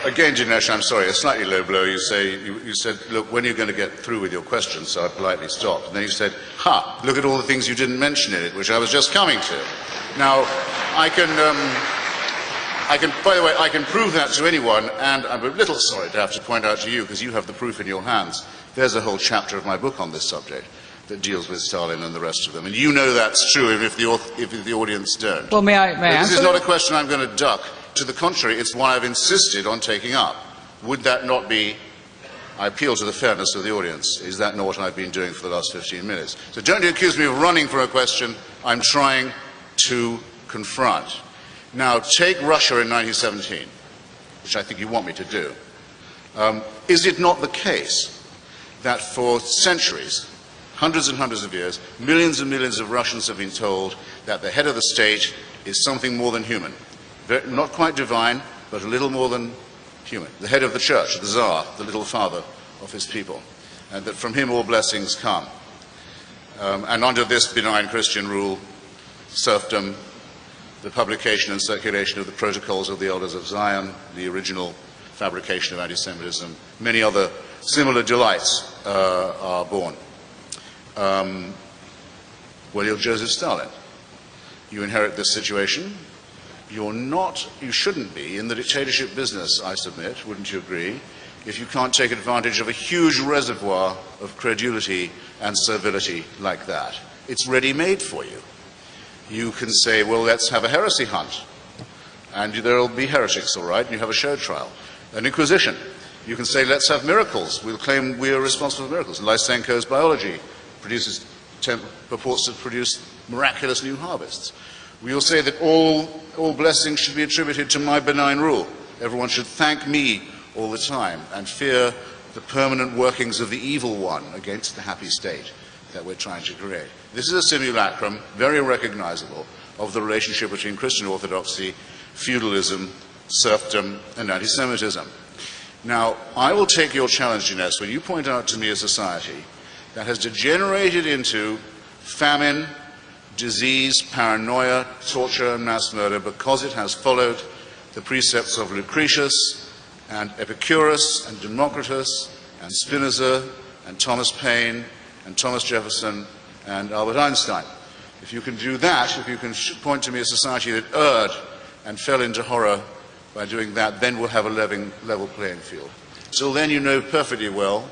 Again, Dinesh, I'm sorry, a slightly low blow. You said, look, when are you going to get through with your questions? So I politely stopped. And then you said, look at all the things you didn't mention in it, which I was just coming to. Now, by the way, I can prove that to anyone, and I'm a little sorry to have to point out to you, because you have the proof in your hands. There's a whole chapter of my book on this subject that deals with Stalin and the rest of them. And you know that's true, even if the audience don't. Well, may I answer? This is not a question I'm going to duck. To the contrary, it's one I've insisted on taking up. Would that not be, I appeal to the fairness of the audience, is that not what I've been doing for the last 15 minutes? So don't accuse me of running from a question I'm trying to confront. Now, take Russia in 1917, which I think you want me to do. Is it not the case that for centuries, hundreds and hundreds of years, millions and millions of Russians have been told that the head of the state is something more than human? Not quite divine, but a little more than human. The head of the church, the Tsar, the little father of his people, and that from him all blessings come. And under this benign Christian rule, serfdom, the publication and circulation of the protocols of the Elders of Zion, the original fabrication of anti-Semitism, many other similar delights are born. Well, you're Joseph Stalin. You inherit this situation. You shouldn't be in the dictatorship business, I submit, wouldn't you agree, if you can't take advantage of a huge reservoir of credulity and servility like that. It's ready-made for you. You can say, well, let's have a heresy hunt, and there'll be heretics, all right, and you have a show trial. An inquisition. You can say, let's have miracles. We'll claim we are responsible for miracles. Lysenko's biology purports to produce miraculous new harvests. We'll say that all blessings should be attributed to my benign rule. Everyone should thank me all the time and fear the permanent workings of the evil one against the happy state that we're trying to create. This is a simulacrum, very recognizable, of the relationship between Christian orthodoxy, feudalism, serfdom, and anti-Semitism. Now, I will take your challenge, Dinesh, when you point out to me a society that has degenerated into famine, disease, paranoia, torture, and mass murder because it has followed the precepts of Lucretius and Epicurus and Democritus and Spinoza and Thomas Paine and Thomas Jefferson and Albert Einstein. If you can do that, if you can point to me a society that erred and fell into horror by doing that, then we'll have a level playing field. Till then, you know perfectly well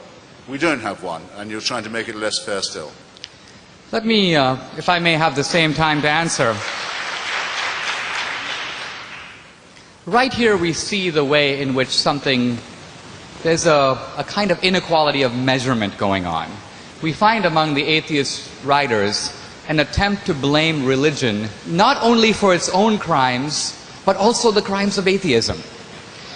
we don't have one, and you're trying to make it less fair still. Let me, if I may have the same time to answer. Right here we see the way in which there's a kind of inequality of measurement going on. We find among the atheist writers an attempt to blame religion not only for its own crimes, but also the crimes of atheism.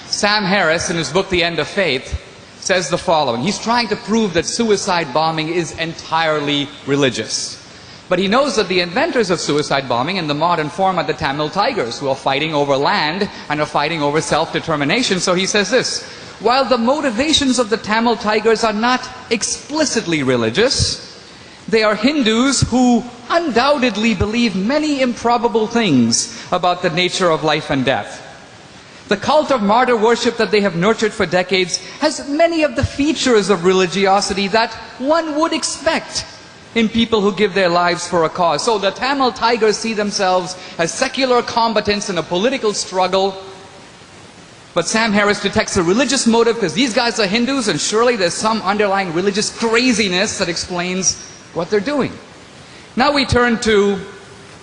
Sam Harris, in his book The End of Faith, says the following. He's trying to prove that suicide bombing is entirely religious. But he knows that the inventors of suicide bombing in the modern form are the Tamil Tigers, who are fighting over land and are fighting over self-determination. So he says this: while the motivations of the Tamil Tigers are not explicitly religious, they are Hindus who undoubtedly believe many improbable things about the nature of life and death. The cult of martyr worship that they have nurtured for decades has many of the features of religiosity that one would expect in people who give their lives for a cause. So the Tamil Tigers see themselves as secular combatants in a political struggle. But Sam Harris detects a religious motive because these guys are Hindus, and surely there's some underlying religious craziness that explains what they're doing. Now we turn to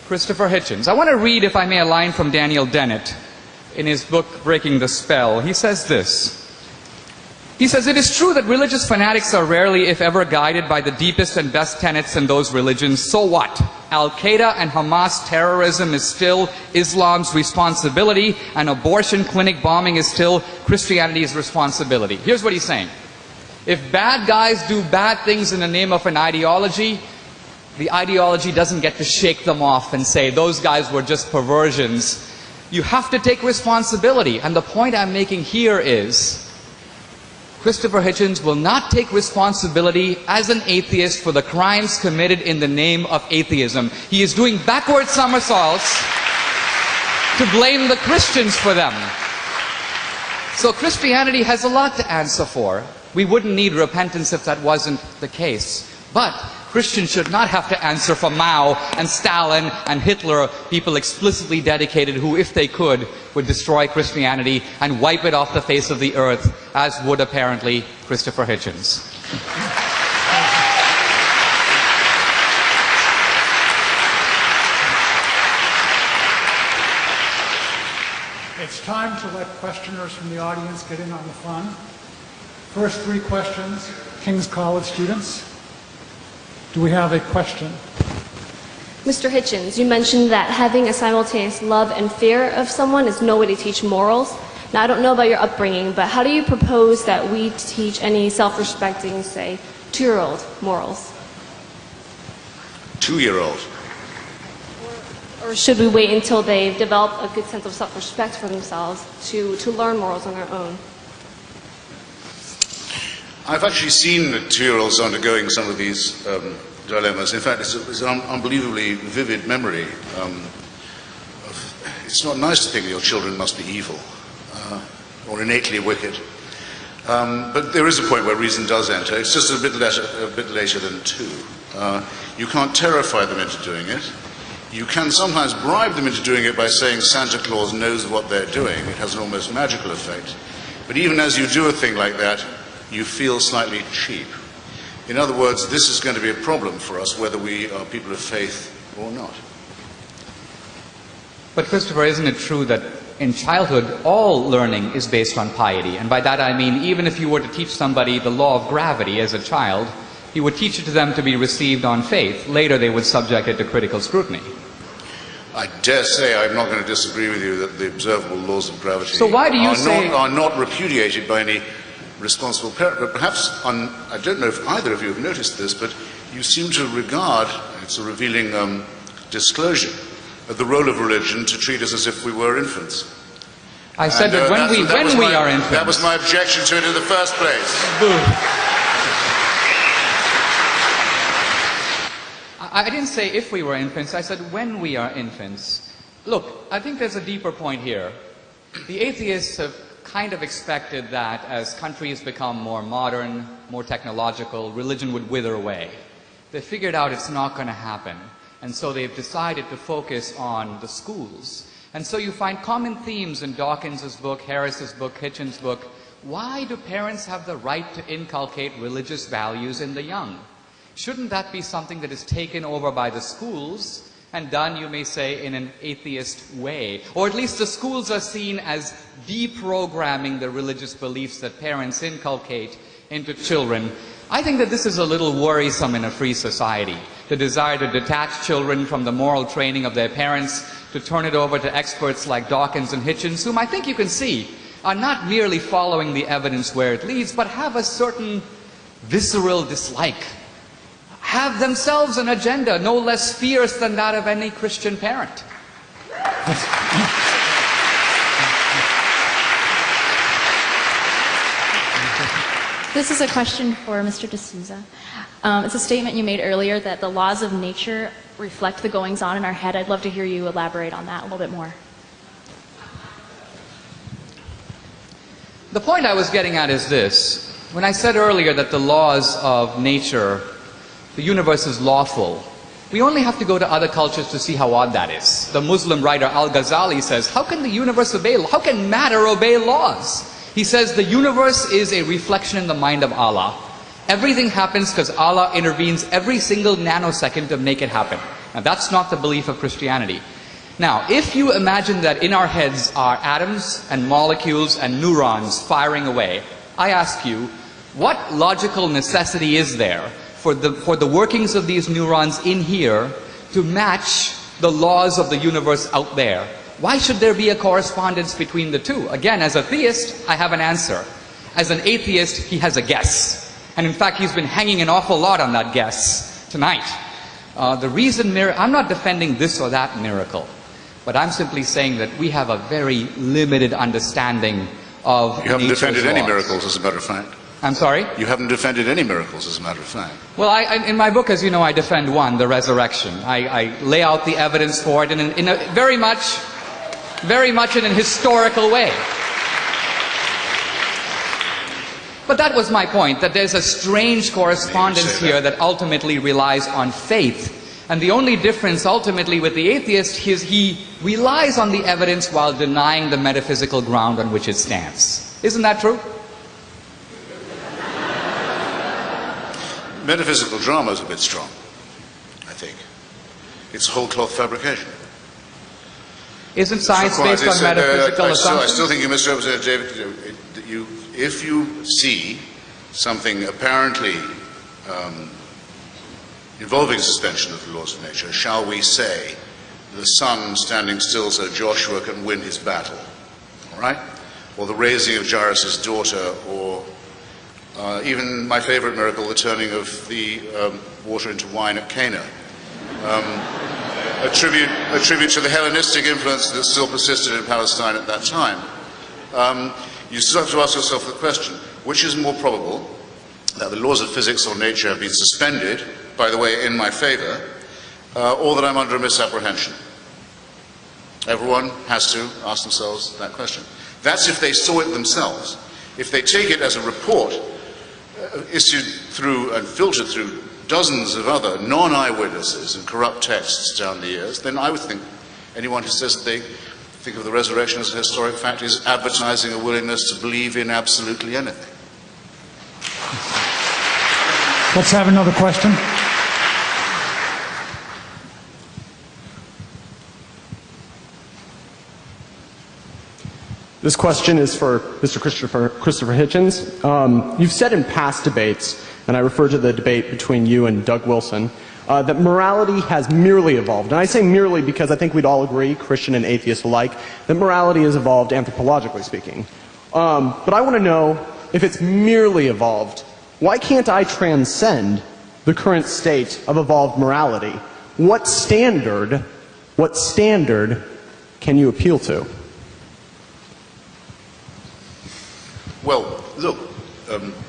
Christopher Hitchens. I want to read, if I may, a line from Daniel Dennett in his book, Breaking the Spell. He says this: He says, it is true that religious fanatics are rarely, if ever, guided by the deepest and best tenets in those religions. So what? Al-Qaeda and Hamas terrorism is still Islam's responsibility, and abortion clinic bombing is still Christianity's responsibility. Here's what he's saying. If bad guys do bad things in the name of an ideology, the ideology doesn't get to shake them off and say, those guys were just perversions. You have to take responsibility. And the point I'm making here is, Christopher Hitchens will not take responsibility as an atheist for the crimes committed in the name of atheism. He is doing backward somersaults to blame the Christians for them. So Christianity has a lot to answer for. We wouldn't need repentance if that wasn't the case. But Christians should not have to answer for Mao and Stalin and Hitler, people explicitly dedicated who, if they could, would destroy Christianity and wipe it off the face of the earth, as would apparently Christopher Hitchens. It's time to let questioners from the audience get in on the fun. First three questions, King's College students. Do we have a question? Mr. Hitchens, you mentioned that having a simultaneous love and fear of someone is no way to teach morals. Now, I don't know about your upbringing, but how do you propose that we teach any self-respecting, say, 2-year-old morals? 2-year-old. Or should we wait until they've developed a good sense of self-respect for themselves to learn morals on their own? I've actually seen 2-year-olds undergoing some of these dilemmas. In fact, it's an unbelievably vivid memory. It's not nice to think that your children must be evil or innately wicked. But there is a point where reason does enter. It's just a bit later than 2. You can't terrify them into doing it. You can sometimes bribe them into doing it by saying Santa Claus knows what they're doing. It has an almost magical effect. But even as you do a thing like that, you feel slightly cheap. In other words, this is going to be a problem for us, whether we are people of faith or not. But Christopher, isn't it true that in childhood, all learning is based on piety? And by that I mean, even if you were to teach somebody the law of gravity as a child, you would teach it to them to be received on faith. Later they would subject it to critical scrutiny. I dare say I'm not going to disagree with you that the observable laws of gravity so why do you are not repudiated by any responsible parent. But perhaps, I don't know if either of you have noticed this, but you seem to regard, it's a revealing disclosure, of the role of religion to treat us as if we were infants. I said that when we are infants. That was my objection to it in the first place. I didn't say if we were infants, I said when we are infants. Look, I think there's a deeper point here. The atheists have kind of expected that as countries become more modern, more technological, religion would wither away. They figured out it's not going to happen. And so they've decided to focus on the schools. And so you find common themes in Dawkins's book, Harris's book, Hitchens' book. Why do parents have the right to inculcate religious values in the young? Shouldn't that be something that is taken over by the schools and done, you may say, in an atheist way? Or at least the schools are seen as deprogramming the religious beliefs that parents inculcate into children. I think that this is a little worrisome in a free society. The desire to detach children from the moral training of their parents, to turn it over to experts like Dawkins and Hitchens, whom I think you can see are not merely following the evidence where it leads, but have a certain visceral dislike. Have themselves an agenda no less fierce than that of any Christian parent. This is a question for Mr. D'Souza. It's a statement you made earlier that the laws of nature reflect the goings-on in our head. I'd love to hear you elaborate on that a little bit more. The point I was getting at is this. When I said earlier that the laws of nature, the universe is lawful, we only have to go to other cultures to see how odd that is. The Muslim writer Al-Ghazali says, how can the universe obey law? How can matter obey laws? He says the universe is a reflection in the mind of Allah. Everything happens because Allah intervenes every single nanosecond to make it happen. Now that's not the belief of Christianity. Now, if you imagine that in our heads are atoms and molecules and neurons firing away, I ask you, what logical necessity is there for the workings of these neurons in here to match the laws of the universe out there? Why should there be a correspondence between the two? Again, as a theist, I have an answer. As an atheist, he has a guess. And in fact, he's been hanging an awful lot on that guess tonight. The reason, I'm not defending this or that miracle, but I'm simply saying that we have a very limited understanding of You haven't defended any laws. miracles, as a matter of fact. I'm sorry? You haven't defended any miracles, as a matter of fact. Well, in my book, as you know, I defend one, the resurrection. I lay out the evidence for it in a very much in a historical way. But that was my point, that there's a strange correspondence here that ultimately relies on faith. And the only difference ultimately with the atheist is he relies on the evidence while denying the metaphysical ground on which it stands. Isn't that true? Metaphysical drama is a bit strong, I think. It's whole cloth fabrication. Isn't science based on metaphysical assumptions? I still think you misrepresented David. If you see something apparently involving suspension of the laws of nature, shall we say, the sun standing still so Joshua can win his battle, all right? Or the raising of Jairus' daughter, or even my favorite miracle, the turning of the water into wine at Cana. A tribute to the Hellenistic influence that still persisted in Palestine at that time. You still have to ask yourself the question, which is more probable, that the laws of physics or nature have been suspended, by the way, in my favor, or that I'm under a misapprehension? Everyone has to ask themselves that question. That's if they saw it themselves. If they take it as a report issued through and filtered through dozens of other non-eyewitnesses and corrupt texts down the years, then I would think anyone who says that they think of the resurrection as a historic fact is advertising a willingness to believe in absolutely anything. Let's have another question. This question is for Mr. Christopher Hitchens. You've said in past debates, and I refer to the debate between you and Doug Wilson, that morality has merely evolved. And I say merely because I think we'd all agree, Christian and atheist alike, that morality has evolved anthropologically speaking. But I want to know, if it's merely evolved, why can't I transcend the current state of evolved morality? What standard can you appeal to? Well, look,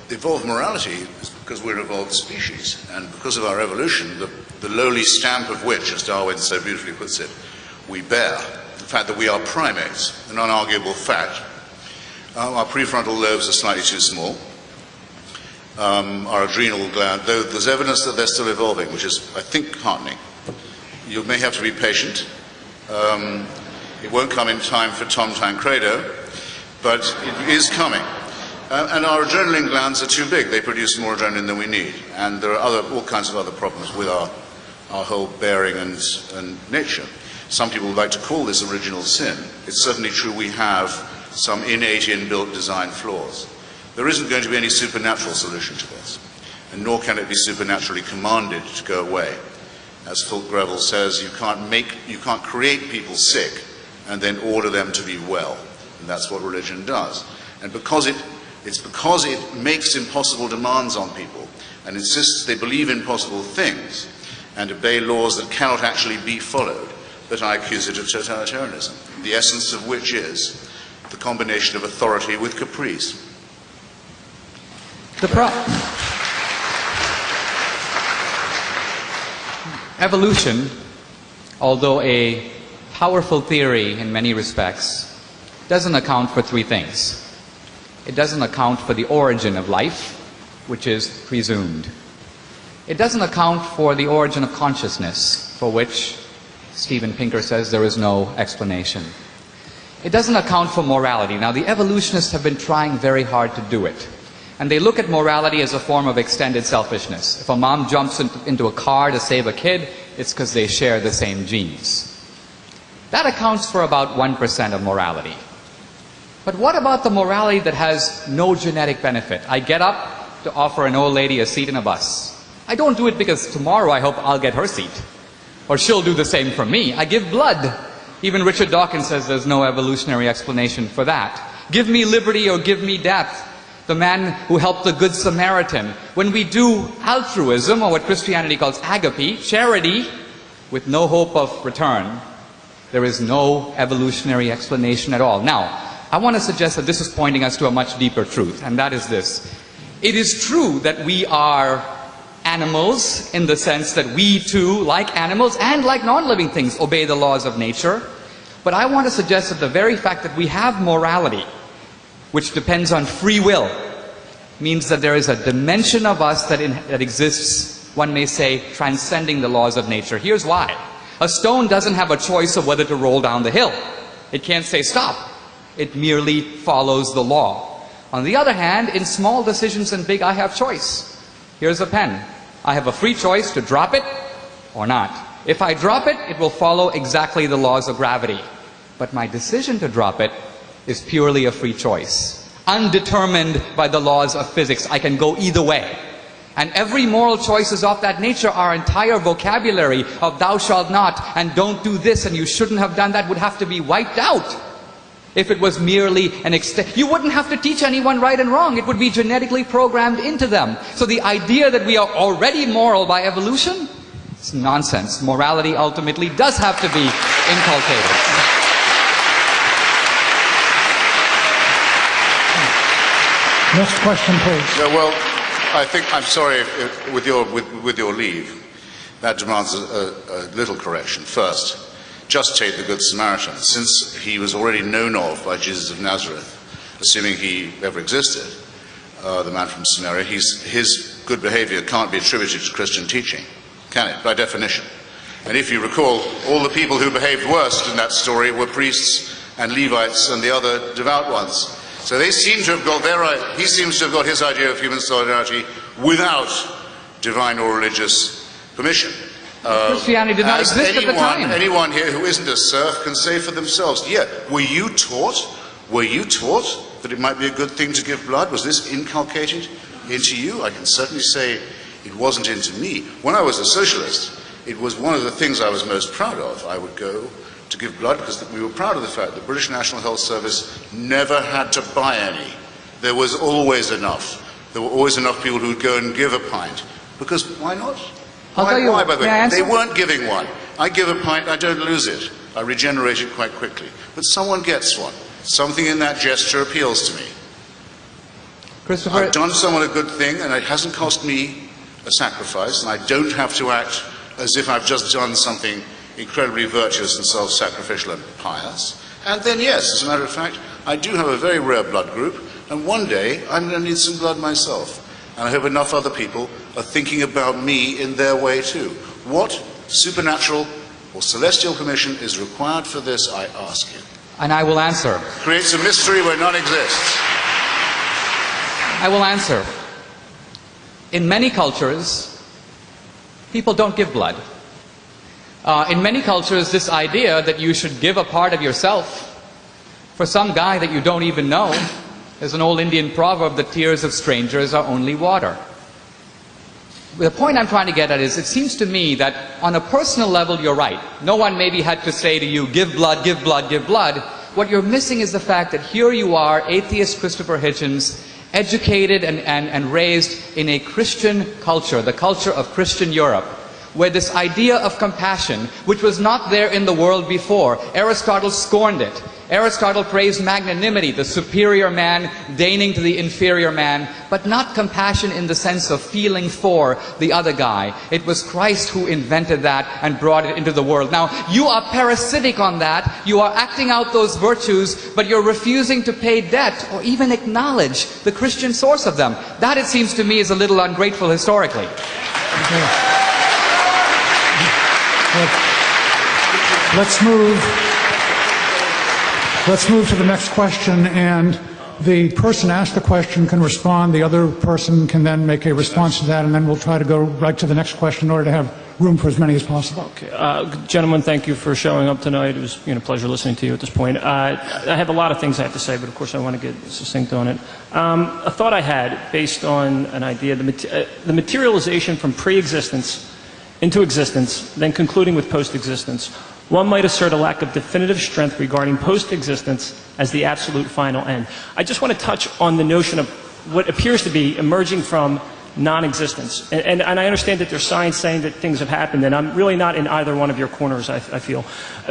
evolved morality is because we're an evolved species, and because of our evolution, the lowly stamp of which, as Darwin so beautifully puts it, we bear. The fact that we are primates, an unarguable fact. Our prefrontal lobes are slightly too small. Our adrenal gland, though there's evidence that they're still evolving, which is, I think, heartening. You may have to be patient. It won't come in time for Tom Tancredo, but it is coming. And our adrenaline glands are too big. They produce more adrenaline than we need. And there are all kinds of other problems with our whole bearing and nature. Some people would like to call this original sin. It's certainly true we have some innate inbuilt design flaws. There isn't going to be any supernatural solution to this, and nor can it be supernaturally commanded to go away. As Fulk Greville says, you can't create people sick and then order them to be well. And that's what religion does. And it's because it makes impossible demands on people and insists they believe impossible things and obey laws that cannot actually be followed that I accuse it of totalitarianism, the essence of which is the combination of authority with caprice. Evolution, although a powerful theory in many respects, doesn't account for three things. It doesn't account for the origin of life, which is presumed. It doesn't account for the origin of consciousness, for which Steven Pinker says there is no explanation. It doesn't account for morality. Now, the evolutionists have been trying very hard to do it. And they look at morality as a form of extended selfishness. If a mom jumps into a car to save a kid, it's because they share the same genes. That accounts for about 1% of morality. But what about the morality that has no genetic benefit? I get up to offer an old lady a seat in a bus. I don't do it because tomorrow I hope I'll get her seat. Or she'll do the same for me. I give blood. Even Richard Dawkins says there's no evolutionary explanation for that. Give me liberty or give me death. The man who helped the Good Samaritan. When we do altruism, or what Christianity calls agape, charity, with no hope of return, there is no evolutionary explanation at all. Now, I want to suggest that this is pointing us to a much deeper truth, and that is this. It is true that we are animals in the sense that we too, like animals and like non-living things, obey the laws of nature. But I want to suggest that the very fact that we have morality, which depends on free will, means that there is a dimension of us that exists, one may say, transcending the laws of nature. Here's why. A stone doesn't have a choice of whether to roll down the hill. It can't say stop. It merely follows the law. On the other hand, in small decisions and big, I have choice. Here's a pen. I have a free choice to drop it or not. If I drop it, it will follow exactly the laws of gravity. But my decision to drop it is purely a free choice, undetermined by the laws of physics. I can go either way. And every moral choice is of that nature. Our entire vocabulary of thou shalt not and don't do this and you shouldn't have done that would have to be wiped out if it was merely an you wouldn't have to teach anyone right and wrong. It would be genetically programmed into them. So the idea that we are already moral by evolution, it's nonsense. Morality ultimately does have to be inculcated. Next question, please. Yeah, well, I think, I'm sorry, with your leave, that demands a little correction. First, just take the Good Samaritan. Since he was already known of by Jesus of Nazareth, assuming he ever existed, the man from Samaria, his good behavior can't be attributed to Christian teaching, can it, by definition? And if you recall, all the people who behaved worst in that story were priests and Levites and the other devout ones. So they seem to have got he seems to have got his idea of human solidarity without divine or religious permission. Christianity did not exist at the time. Anyone here who isn't a serf can say for themselves, yeah, were you taught that it might be a good thing to give blood? Was this inculcated into you? I can certainly say it wasn't into me. When I was a socialist, it was one of the things I was most proud of. I would go to give blood because we were proud of the fact that the British National Health Service never had to buy any. There was always enough. There were always enough people who would go and give a pint. Because why not? Why, by the way? They weren't giving one. I give a pint, I don't lose it. I regenerate it quite quickly. But someone gets one. Something in that gesture appeals to me. Christopher, I've done someone a good thing, and it hasn't cost me a sacrifice, and I don't have to act as if I've just done something incredibly virtuous and self-sacrificial and pious. And then, yes, as a matter of fact, I do have a very rare blood group, and one day I'm going to need some blood myself. And I hope enough other people are thinking about me in their way too. What supernatural or celestial permission is required for this, I ask you? And I will answer. Creates a mystery where none exists. I will answer. In many cultures, people don't give blood. In many cultures, this idea that you should give a part of yourself for some guy that you don't even know, there's an old Indian proverb, the tears of strangers are only water. The point I'm trying to get at is, it seems to me that on a personal level, you're right. No one maybe had to say to you, give blood, give blood, give blood. What you're missing is the fact that here you are, atheist Christopher Hitchens, educated and raised in a Christian culture, the culture of Christian Europe, where this idea of compassion, which was not there in the world before, Aristotle scorned it. Aristotle praised magnanimity, the superior man deigning to the inferior man, but not compassion in the sense of feeling for the other guy. It was Christ who invented that and brought it into the world. Now, you are parasitic on that. You are acting out those virtues, but you're refusing to pay debt or even acknowledge the Christian source of them. That, it seems to me, is a little ungrateful historically. Let's move to the next question, and the person asked the question can respond. The other person can then make a response to that, and then we'll try to go right to the next question in order to have room for as many as possible. Okay. Gentlemen, thank you for showing up tonight. It was a pleasure listening to you at this point. I have a lot of things I have to say, but of course I want to get succinct on it. A thought I had based on an idea, the materialization from pre-existence into existence, then concluding with post-existence. One might assert a lack of definitive strength regarding post-existence as the absolute final end. I just want to touch on the notion of what appears to be emerging from non-existence. And I understand that there's science saying that things have happened, and I'm really not in either one of your corners, I feel.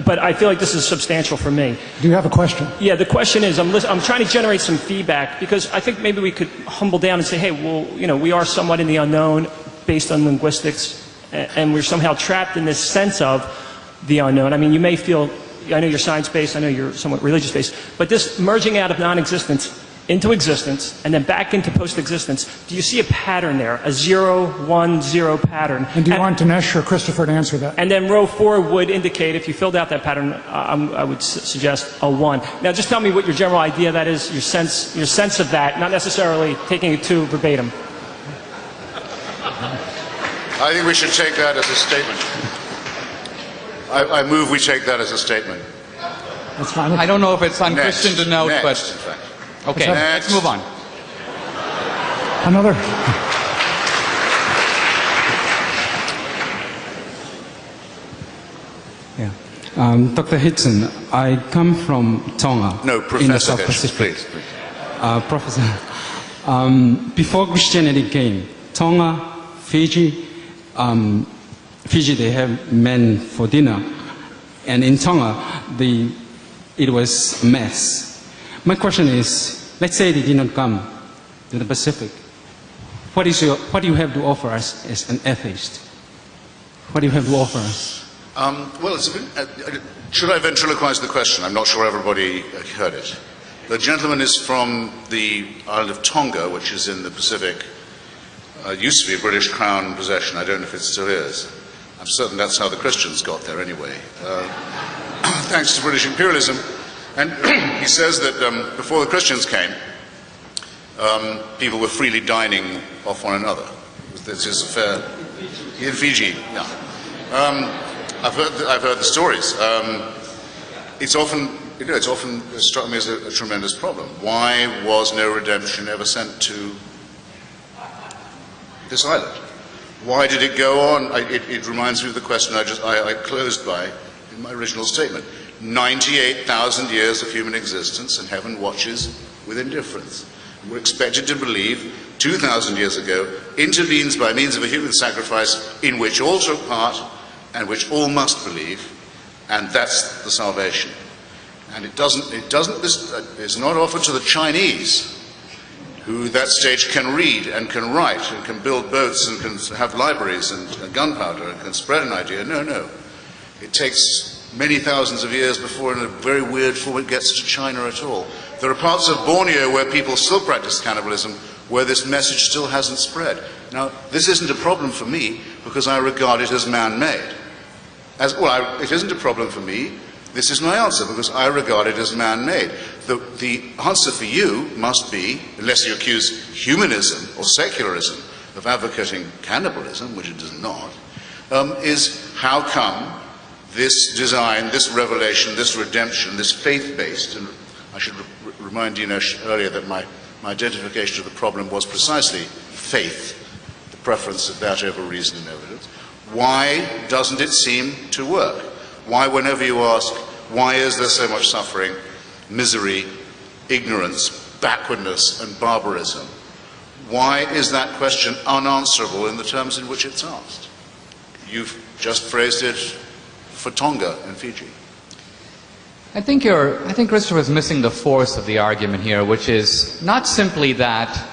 But I feel like this is substantial for me. Do you have a question? Yeah, the question is, I'm trying to generate some feedback, because I think maybe we could humble down and say, hey, well, we are somewhat in the unknown based on linguistics, and we're somehow trapped in this sense of the unknown. I mean, you may feel, I know you're science-based, I know you're somewhat religious-based, but this merging out of non-existence into existence, and then back into post-existence, do you see a pattern there, a 0-1-0 pattern? And do you want Dinesh or Christopher to answer that? And then row 4 would indicate, if you filled out that pattern, I would suggest a 1. Now just tell me what your general idea that is, your sense of that, not necessarily taking it to verbatim. I think we should take that as a statement. I move we take that as a statement. That's fine. I don't know if it's unchristian to note, Next, but in fact. okay, Next. let's move on. Another? Yeah. Dr. Hitchens, I come from Tonga. No, in the Professor South Hitchens, Pacific. please. Professor, before Christianity came, Tonga, Fiji, they have men for dinner. And in Tonga, it was a mess. My question is, let's say they did not come to the Pacific. What do you have to offer us as an atheist? What do you have to offer us? Well, should I ventriloquize the question? I'm not sure everybody heard it. The gentleman is from the island of Tonga, which is in the Pacific. Used to be a British Crown possession. I don't know if it still is. I'm certain that's how the Christians got there anyway, thanks to British imperialism. And he says that before the Christians came, people were freely dining off one another. This is a fair... In Fiji, yeah. I've heard the stories. It's often struck me as a tremendous problem. Why was no redemption ever sent to this island? Why did it go on? It reminds me of the question I closed by in my original statement. 98,000 years of human existence, and heaven watches with indifference. We're expected to believe 2,000 years ago intervenes by means of a human sacrifice in which all took part and which all must believe, and that's the salvation. And it's not offered to the Chinese, who at that stage can read and can write and can build boats and can have libraries and gunpowder and can spread an idea. No. It takes many thousands of years before, in a very weird form, it gets to China at all. There are parts of Borneo where people still practice cannibalism, where this message still hasn't spread. Now, this isn't a problem for me because I regard it as man-made. It isn't a problem for me. This is my answer because I regard it as man-made. The answer for you must be, unless you accuse humanism or secularism of advocating cannibalism, which it does not, is how come this design, this revelation, this redemption, this faith-based, and I should remind Dinesh earlier that my identification of the problem was precisely faith, the preference of that over reason and evidence. Why doesn't it seem to work? Why, whenever you ask, why is there so much suffering, misery, ignorance, backwardness, and barbarism? Why is that question unanswerable in the terms in which it's asked? You've just phrased it for Tonga and Fiji. I think Christopher is missing the force of the argument here, which is not simply that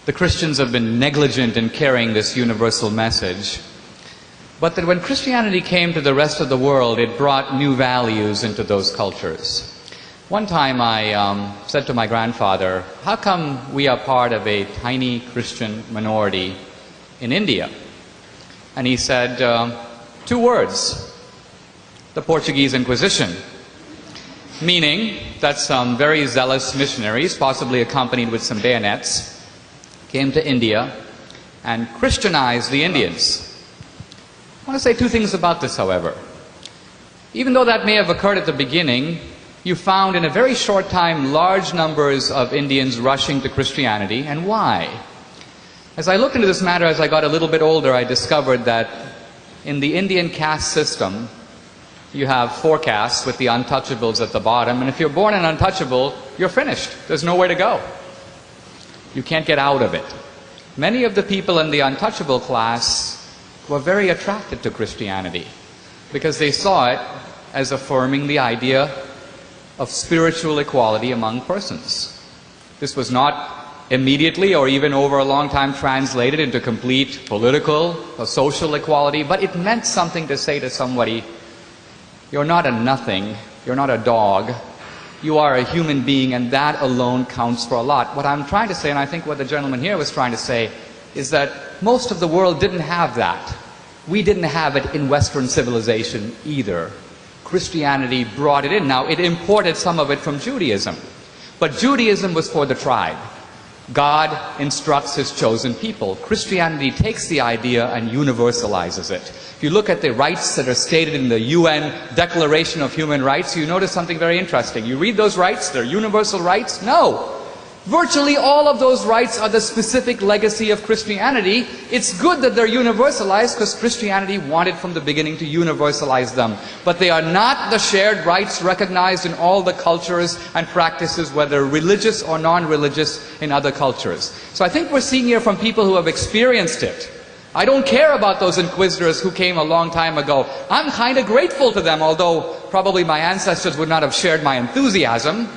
the Christians have been negligent in carrying this universal message, but that when Christianity came to the rest of the world, it brought new values into those cultures. One time I said to my grandfather, how come we are part of a tiny Christian minority in India? And he said, 2 words, the Portuguese Inquisition. Meaning that some very zealous missionaries, possibly accompanied with some bayonets, came to India and Christianized the Indians. I want to say two things about this, however. Even though that may have occurred at the beginning, you found in a very short time large numbers of Indians rushing to Christianity. And why? As I looked into this matter as I got a little bit older, I discovered that in the Indian caste system, you have 4 castes with the untouchables at the bottom, and if you're born an untouchable, you're finished. There's nowhere to go. You can't get out of it. Many of the people in the untouchable class were very attracted to Christianity because they saw it as affirming the idea of spiritual equality among persons. This was not immediately or even over a long time translated into complete political or social equality, but it meant something to say to somebody, you're not a nothing, you're not a dog, you are a human being, and that alone counts for a lot. What I'm trying to say, and I think what the gentleman here was trying to say, is that most of the world didn't have that. We didn't have it in Western civilization either. Christianity brought it in. Now, it imported some of it from Judaism, but Judaism was for the tribe. God instructs His chosen people. Christianity takes the idea and universalizes it. If you look at the rights that are stated in the UN Declaration of Human Rights, you notice something very interesting. You read those rights, they're universal rights? No. Virtually all of those rights are the specific legacy of Christianity. It's good that they're universalized because Christianity wanted from the beginning to universalize them. But they are not the shared rights recognized in all the cultures and practices, whether religious or non-religious, in other cultures. So I think we're seeing here from people who have experienced it. I don't care about those inquisitors who came a long time ago. I'm kind of grateful to them, although probably my ancestors would not have shared my enthusiasm.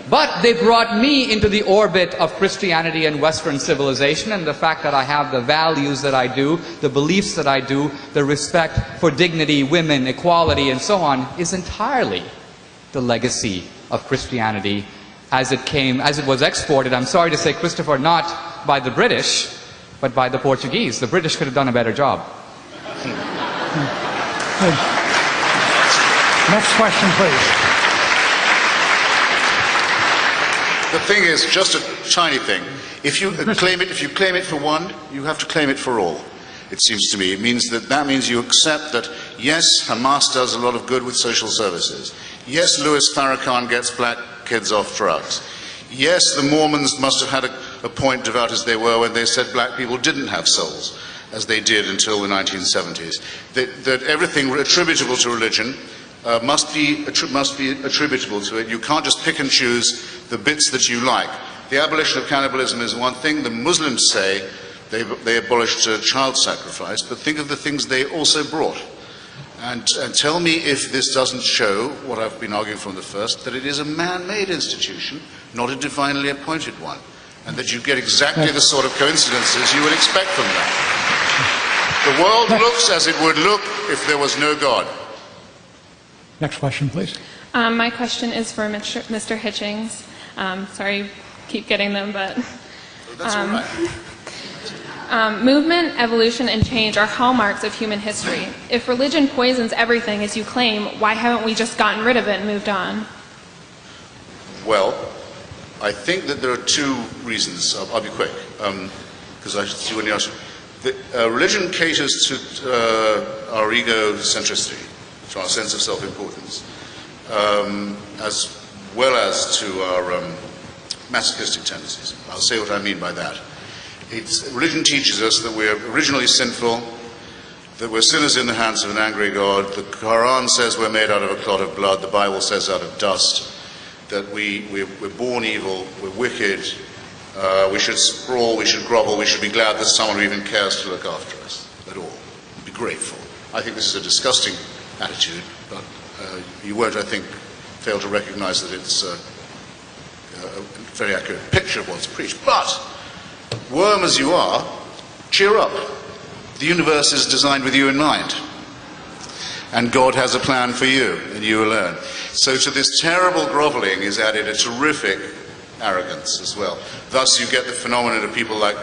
But they brought me into the orbit of Christianity and Western civilization, and the fact that I have the values that I do, the beliefs that I do, the respect for dignity, women, equality, and so on, is entirely the legacy of Christianity as it was exported, I'm sorry to say, Christopher, not by the British, but by the Portuguese. The British could have done a better job. Next question, please. The thing is, just a tiny thing. If you claim it for one, you have to claim it for all. It seems to me. It means that means you accept that, yes, Hamas does a lot of good with social services. Yes, Louis Farrakhan gets black kids off drugs. Yes, the Mormons must have had a point, devout as they were, when they said black people didn't have souls, as they did until the 1970s. That everything attributable to religion must be attributable to it. You can't just pick and choose the bits that you like. The abolition of cannibalism is one thing. The Muslims say they abolished child sacrifice, but think of the things they also brought. And tell me if this doesn't show, what I've been arguing from the first, that it is a man-made institution, not a divinely appointed one, and that you get exactly the sort of coincidences you would expect from that. The world looks as it would look if there was no God. Next question, please. My question is for Mr. Hitchens. Sorry, keep getting them, but... That's all right. Movement, evolution, and change are hallmarks of human history. If religion poisons everything, as you claim, why haven't we just gotten rid of it and moved on? Well, I think that there are two reasons. I'll be quick, because I see when you ask. Religion caters to our egocentricity, to our sense of self-importance, as well as to our masochistic tendencies. I'll say what I mean by that. Religion teaches us that we're originally sinful, that we're sinners in the hands of an angry God. The Quran says we're made out of a clot of blood. The Bible says out of dust. That we're born evil, we're wicked, we should sprawl, we should grovel, we should be glad that someone who even cares to look after us at all. Be grateful. I think this is a disgusting attitude, but you won't, I think, fail to recognize that it's a very accurate picture of what's preached. But, worm as you are, cheer up. The universe is designed with you in mind. And God has a plan for you, and you alone. So to this terrible groveling is added a terrific arrogance as well. Thus you get the phenomenon of people like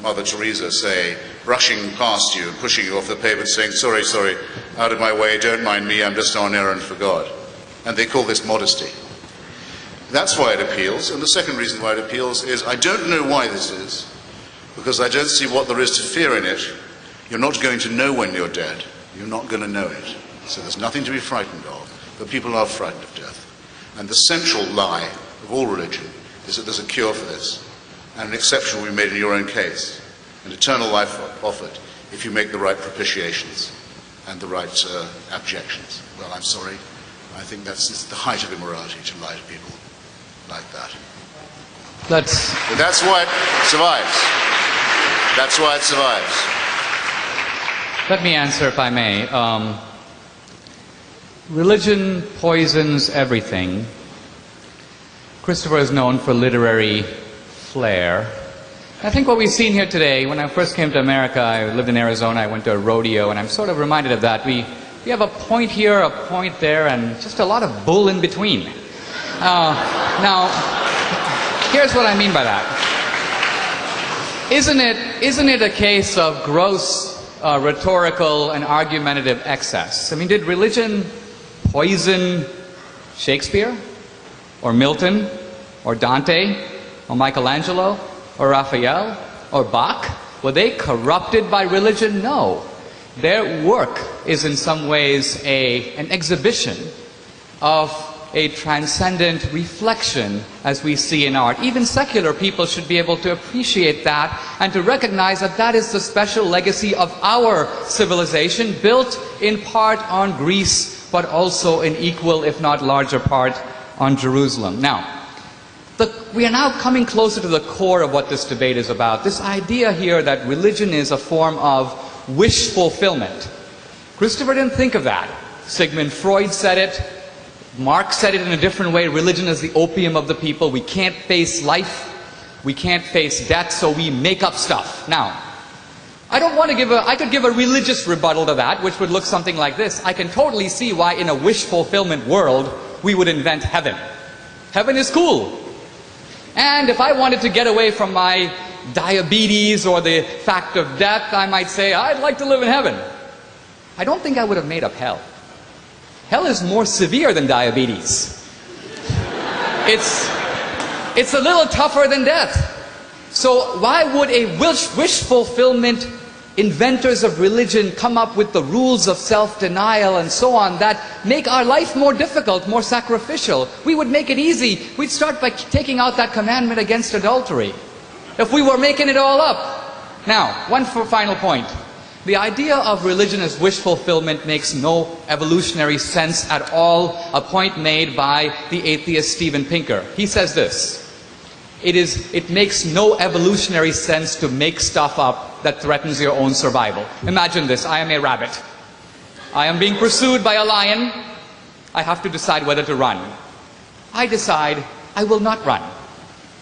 Mother Teresa, say, brushing past you and pushing you off the pavement, saying, sorry, out of my way, don't mind me, I'm just on errand for God. And they call this modesty. That's why it appeals. And the second reason why it appeals is, I don't know why this is, because I don't see what there is to fear in it, You're not going to know when you're dead. You're not going to know it. So there's nothing to be frightened of, but people are frightened of death. And the central lie of all religion is that there's a cure for this, and an exception will be made in your own case, and eternal life offered if you make the right propitiations and the right abjections. Well, I'm sorry. I think it's the height of immorality to lie to people like that. But that's why it survives. That's why it survives. Let me answer, if I may. Religion poisons everything. Christopher is known for literary flair. I think what we've seen here today, when I first came to America, I lived in Arizona, I went to a rodeo, and I'm sort of reminded of that. We have a point here, a point there, and just a lot of bull in between. Now, here's what I mean by that. Isn't it a case of gross rhetorical and argumentative excess? I mean, did religion poison Shakespeare, or Milton, or Dante, or Michelangelo, or Raphael, or Bach? Were they corrupted by religion? No. Their work is in some ways an exhibition of a transcendent reflection as we see in art. Even secular people should be able to appreciate that and to recognize that that is the special legacy of our civilization, built in part on Greece, but also in equal, if not larger part, on Jerusalem. Now, we are now coming closer to the core of what this debate is about. This idea here that religion is a form of wish fulfillment. Christopher didn't think of that. Sigmund Freud said it. Marx said it in a different way. Religion is the opium of the people. We can't face life. We can't face death, so we make up stuff. Now, I could give a religious rebuttal to that, which would look something like this. I can totally see why in a wish fulfillment world, we would invent heaven. Heaven is cool. And if I wanted to get away from my diabetes or the fact of death, I might say, I'd like to live in heaven. I don't think I would have made up hell. Hell is more severe than diabetes. It's a little tougher than death. So why would a wish fulfillment inventors of religion come up with the rules of self-denial and so on that make our life more difficult, more sacrificial? We would make it easy. We'd start by taking out that commandment against adultery, if we were making it all up. Now, one final point. The idea of religion as wish fulfillment makes no evolutionary sense at all, a point made by the atheist Steven Pinker. He says this: it makes no evolutionary sense to make stuff up that threatens your own survival. Imagine this: I am a rabbit. I am being pursued by a lion. I have to decide whether to run. I decide I will not run.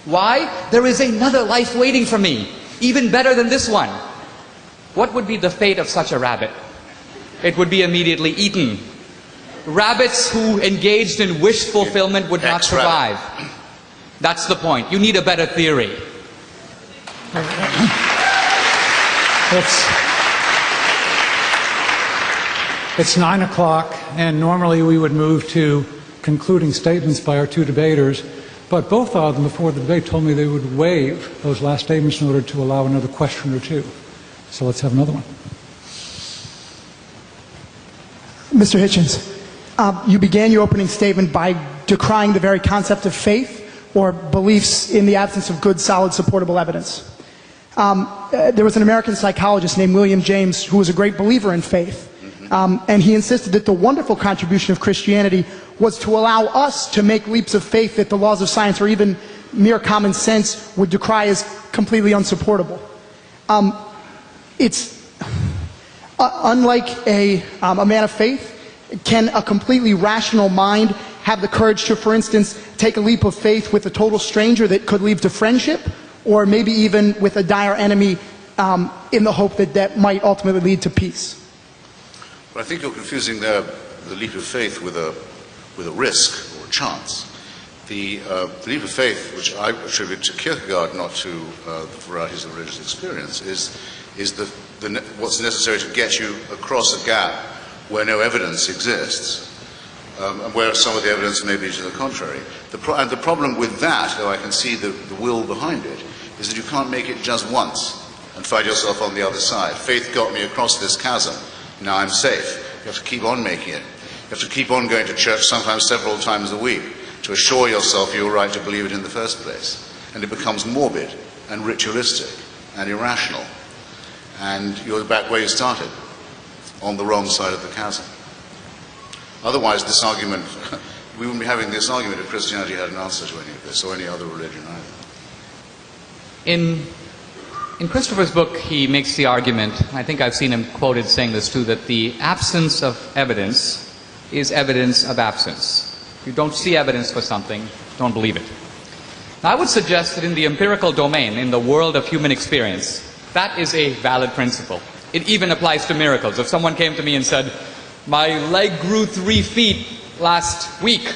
Why? There is another life waiting for me, even better than this one. What would be the fate of such a rabbit? It would be immediately eaten. Rabbits who engaged in wish fulfillment would not survive. That's the point. You need a better theory. It's 9 o'clock, and normally we would move to concluding statements by our two debaters, but both of them before the debate told me they would waive those last statements in order to allow another question or two. So let's have another one. Mr. Hitchens, you began your opening statement by decrying the very concept of faith or beliefs in the absence of good, solid, supportable evidence. There was an American psychologist named William James who was a great believer in faith. And he insisted that the wonderful contribution of Christianity was to allow us to make leaps of faith that the laws of science or even mere common sense would decry as completely unsupportable. Unlike a man of faith, can a completely rational mind have the courage to, for instance, take a leap of faith with a total stranger that could lead to friendship, or maybe even with a dire enemy in the hope that that might ultimately lead to peace? Well, I think you're confusing the leap of faith with a risk or a chance. The leap of faith, which I attribute to Kierkegaard, not to the varieties of religious experience, is what's necessary to get you across a gap where no evidence exists, and where some of the evidence may be to the contrary. And the problem with that, though I can see the will behind it, is that you can't make it just once. and find yourself on the other side. Faith got me across this chasm. Now I'm safe. You have to keep on making it. You have to keep on going to church, sometimes several times a week, to assure yourself you were right to believe it in the first place. And it becomes morbid and ritualistic and irrational. And you're back where you started, on the wrong side of the chasm. Otherwise, this argument, we wouldn't be having this argument if Christianity had an answer to any of this, or any other religion either. In Christopher's book, he makes the argument, I think I've seen him quoted saying this too, that the absence of evidence is evidence of absence. If you don't see evidence for something, don't believe it. Now, I would suggest that in the empirical domain, in the world of human experience, that is a valid principle. It even applies to miracles. If someone came to me and said, my leg grew 3 feet last week,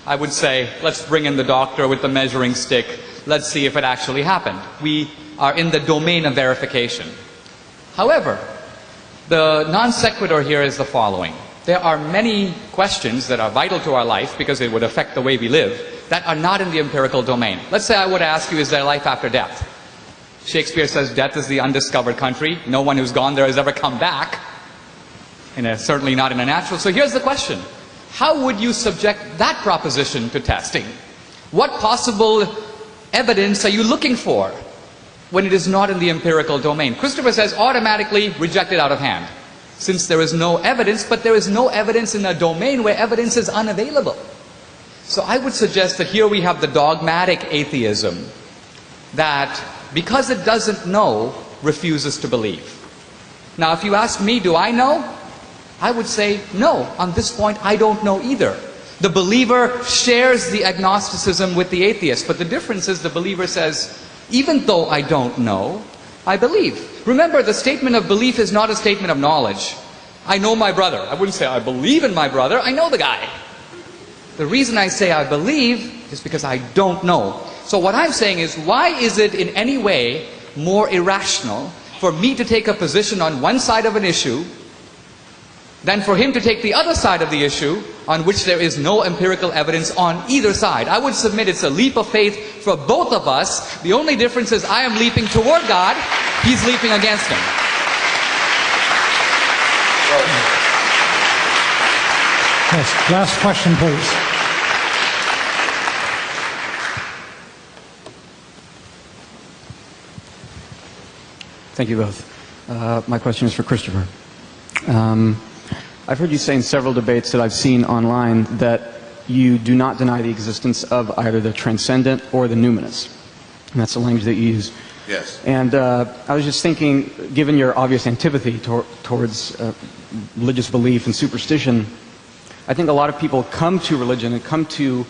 I would say, let's bring in the doctor with the measuring stick. Let's see if it actually happened. We are in the domain of verification. However, the non sequitur here is the following. There are many questions that are vital to our life because it would affect the way we live that are not in the empirical domain. Let's say I would ask you, is there life after death? Shakespeare says death is the undiscovered country. No one who's gone there has ever come back. And certainly not in a natural. So here's the question. How would you subject that proposition to testing? What possible evidence are you looking for when it is not in the empirical domain? Christopher says automatically reject it out of hand, since there is no evidence, but there is no evidence in a domain where evidence is unavailable. So I would suggest that here we have the dogmatic atheism that, because it doesn't know, refuses to believe. Now, if you ask me, do I know? I would say, no, on this point I don't know either. The believer shares the agnosticism with the atheist, but the difference is the believer says, even though I don't know, I believe. Remember, the statement of belief is not a statement of knowledge. I know my brother. I wouldn't say I believe in my brother, I know the guy. The reason I say I believe is because I don't know. So what I'm saying is, why is it in any way more irrational for me to take a position on one side of an issue than for him to take the other side of the issue on which there is no empirical evidence on either side? I would submit it's a leap of faith for both of us. The only difference is I am leaping toward God, he's leaping against him. Yes, last question, please. Thank you both. My question is for Christopher. I've heard you say in several debates that I've seen online that you do not deny the existence of either the transcendent or the numinous. And that's the language that you use. Yes. And I was just thinking, given your obvious antipathy towards religious belief and superstition, I think a lot of people come to religion and come to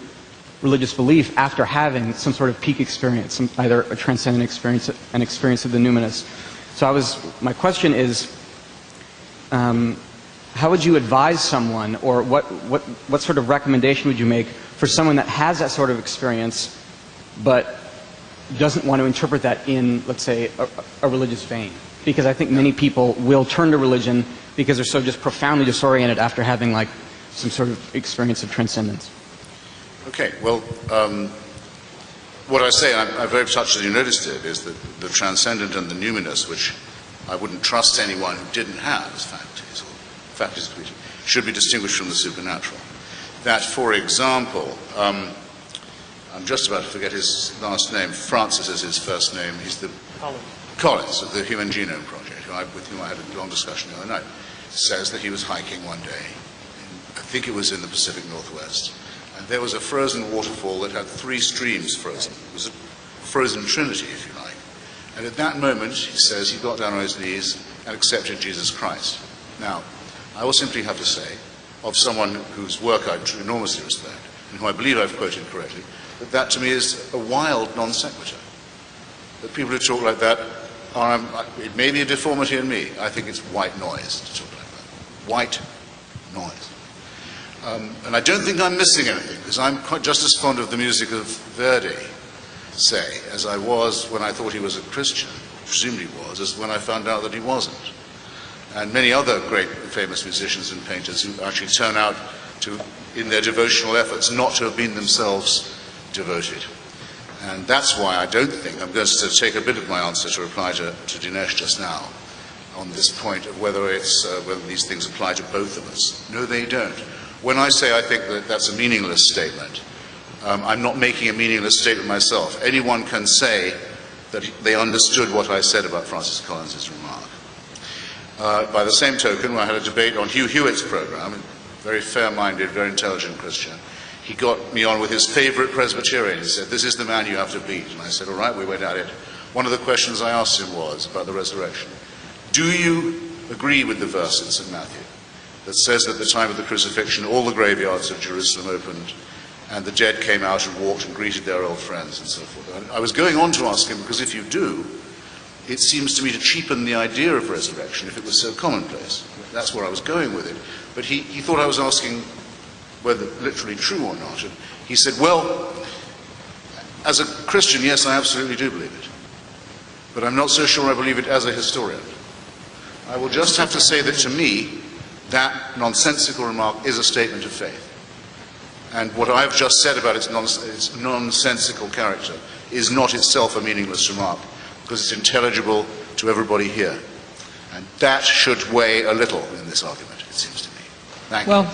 religious belief after having some sort of peak experience, either a transcendent experience, an experience of the numinous. So my question is, how would you advise someone, or what sort of recommendation would you make for someone that has that sort of experience but doesn't want to interpret that in, let's say, a religious vein? Because I think many people will turn to religion because they're so just profoundly disoriented after having like some sort of experience of transcendence. Okay, well, what I say, I'm very touched that you noticed it, is that the transcendent and the numinous, which I wouldn't trust anyone who didn't have as faculties, or faculties should be distinguished from the supernatural. That, for example, I'm just about to forget his last name. Francis is his first name. He's the Collins of the Human Genome Project, with whom I had a long discussion the other night, says that he was hiking one day, I think it was in the Pacific Northwest, and there was a frozen waterfall that had 3 streams frozen. It was a frozen trinity, if you like. And at that moment, he says, he got down on his knees and accepted Jesus Christ. Now, I will simply have to say, of someone whose work I enormously respect, and who I believe I've quoted correctly, that to me is a wild non sequitur. That people who talk like that are, it may be a deformity in me, I think it's white noise to talk like that. White noise. And I don't think I'm missing anything, because I'm quite just as fond of the music of Verdi, say, as I was when I thought he was a Christian, presumably was, as when I found out that he wasn't. And many other great famous musicians and painters who actually turn out to, in their devotional efforts, not to have been themselves devoted. And that's why I don't think, I'm going to take a bit of my answer to reply to Dinesh just now on this point of whether these things apply to both of us. No, they don't. When I say I think that that's a meaningless statement, I'm not making a meaningless statement myself. Anyone can say that they understood what I said about Francis Collins' remark. By the same token, when I had a debate on Hugh Hewitt's program, a very fair-minded, very intelligent Christian, he got me on with his favorite Presbyterian. He said, "This is the man you have to beat." And I said, "All right," we went at it. One of the questions I asked him was about the resurrection. Do you agree with the verse in St. Matthew that says that at the time of the crucifixion all the graveyards of Jerusalem opened and the dead came out and walked and greeted their old friends and so forth? And I was going on to ask him, because if you do, it seems to me to cheapen the idea of resurrection if it was so commonplace. That's where I was going with it. But he thought I was asking whether literally true or not. And he said, well, as a Christian, yes, I absolutely do believe it. But I'm not so sure I believe it as a historian. I will just have to say that to me, that nonsensical remark is a statement of faith. And what I've just said about its nonsensical character is not itself a meaningless remark, because it's intelligible to everybody here. And that should weigh a little in this argument, it seems to me. Thank you. Well,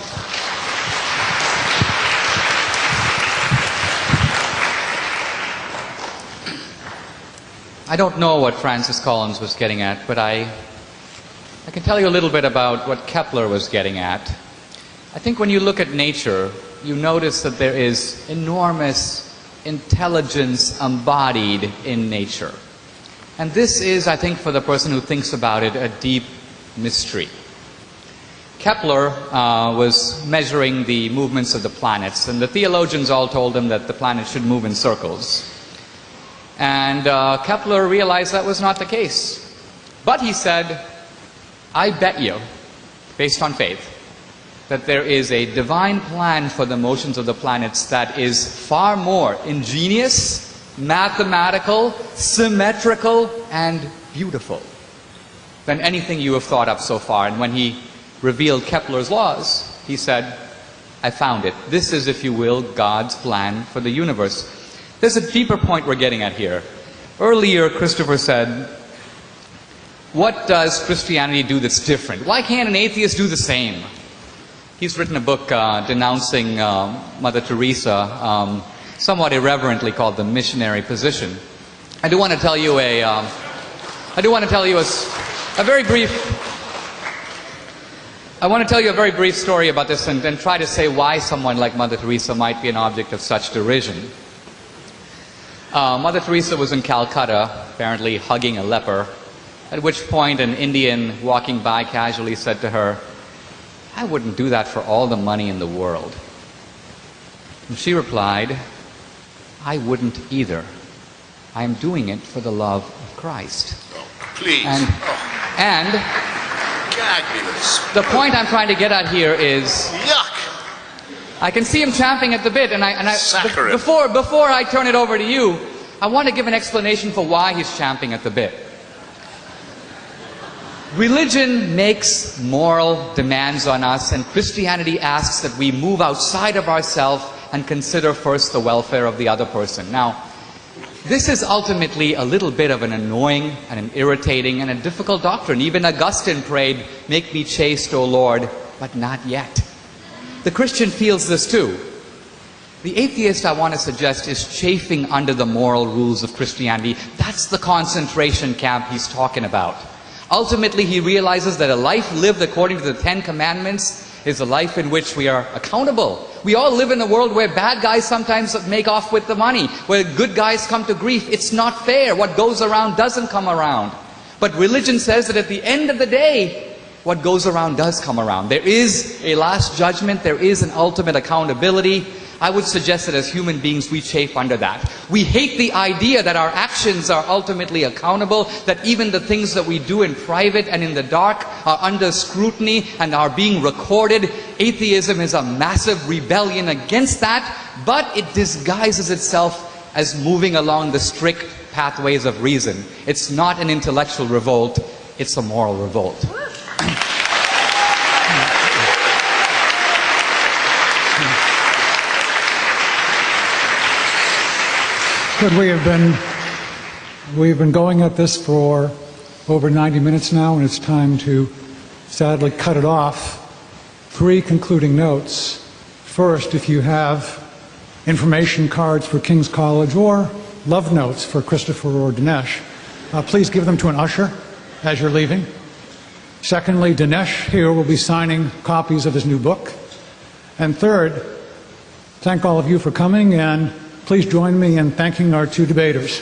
I don't know what Francis Collins was getting at, but I can tell you a little bit about what Kepler was getting at. I think when you look at nature, you notice that there is enormous intelligence embodied in nature. And this is, I think, for the person who thinks about it, a deep mystery. Kepler was measuring the movements of the planets, and the theologians all told him that the planets should move in circles. And Kepler realized that was not the case. But he said, I bet you, based on faith, that there is a divine plan for the motions of the planets that is far more ingenious, mathematical, symmetrical, and beautiful than anything you have thought up so far. And when he revealed Kepler's laws, he said, I found it. This is, if you will, God's plan for the universe. There's a deeper point we're getting at here. Earlier, Christopher said, what does Christianity do that's different? Why can't an atheist do the same? He's written a book denouncing Mother Teresa, somewhat irreverently called The Missionary Position. I do want to tell you a very brief story about this, and then try to say why someone like Mother Teresa might be an object of such derision. Mother Teresa was in Calcutta, apparently hugging a leper, at which point an Indian walking by casually said to her, I wouldn't do that for all the money in the world. And she replied, I wouldn't either. I am doing it for the love of Christ. Oh, please. And gag me with this. The point I'm trying to get at here is, yuck! I can see him champing at the bit, and before I turn it over to you, I want to give an explanation for why he's champing at the bit. Religion makes moral demands on us, and Christianity asks that we move outside of ourselves and consider first the welfare of the other person. Now, this is ultimately a little bit of an annoying and an irritating and a difficult doctrine. Even Augustine prayed, make me chaste, O Lord, but not yet. The Christian feels this too. The atheist, I want to suggest, is chafing under the moral rules of Christianity. That's the concentration camp he's talking about. Ultimately, he realizes that a life lived according to the 10 Commandments is a life in which we are accountable. We all live in a world where bad guys sometimes make off with the money, where good guys come to grief. It's not fair. What goes around doesn't come around. But religion says that at the end of the day, what goes around does come around. There is a last judgment. There is an ultimate accountability. I would suggest that as human beings, we chafe under that. We hate the idea that our actions are ultimately accountable, that even the things that we do in private and in the dark are under scrutiny and are being recorded. Atheism is a massive rebellion against that, but it disguises itself as moving along the strict pathways of reason. It's not an intellectual revolt, it's a moral revolt. Good. We've been going at this for over 90 minutes now, and it's time to sadly cut it off. 3 concluding notes. First, if you have information cards for King's College or love notes for Christopher or Dinesh, please give them to an usher as you're leaving. Secondly, Dinesh here will be signing copies of his new book. And third, thank all of you for coming, and please join me in thanking our 2 debaters.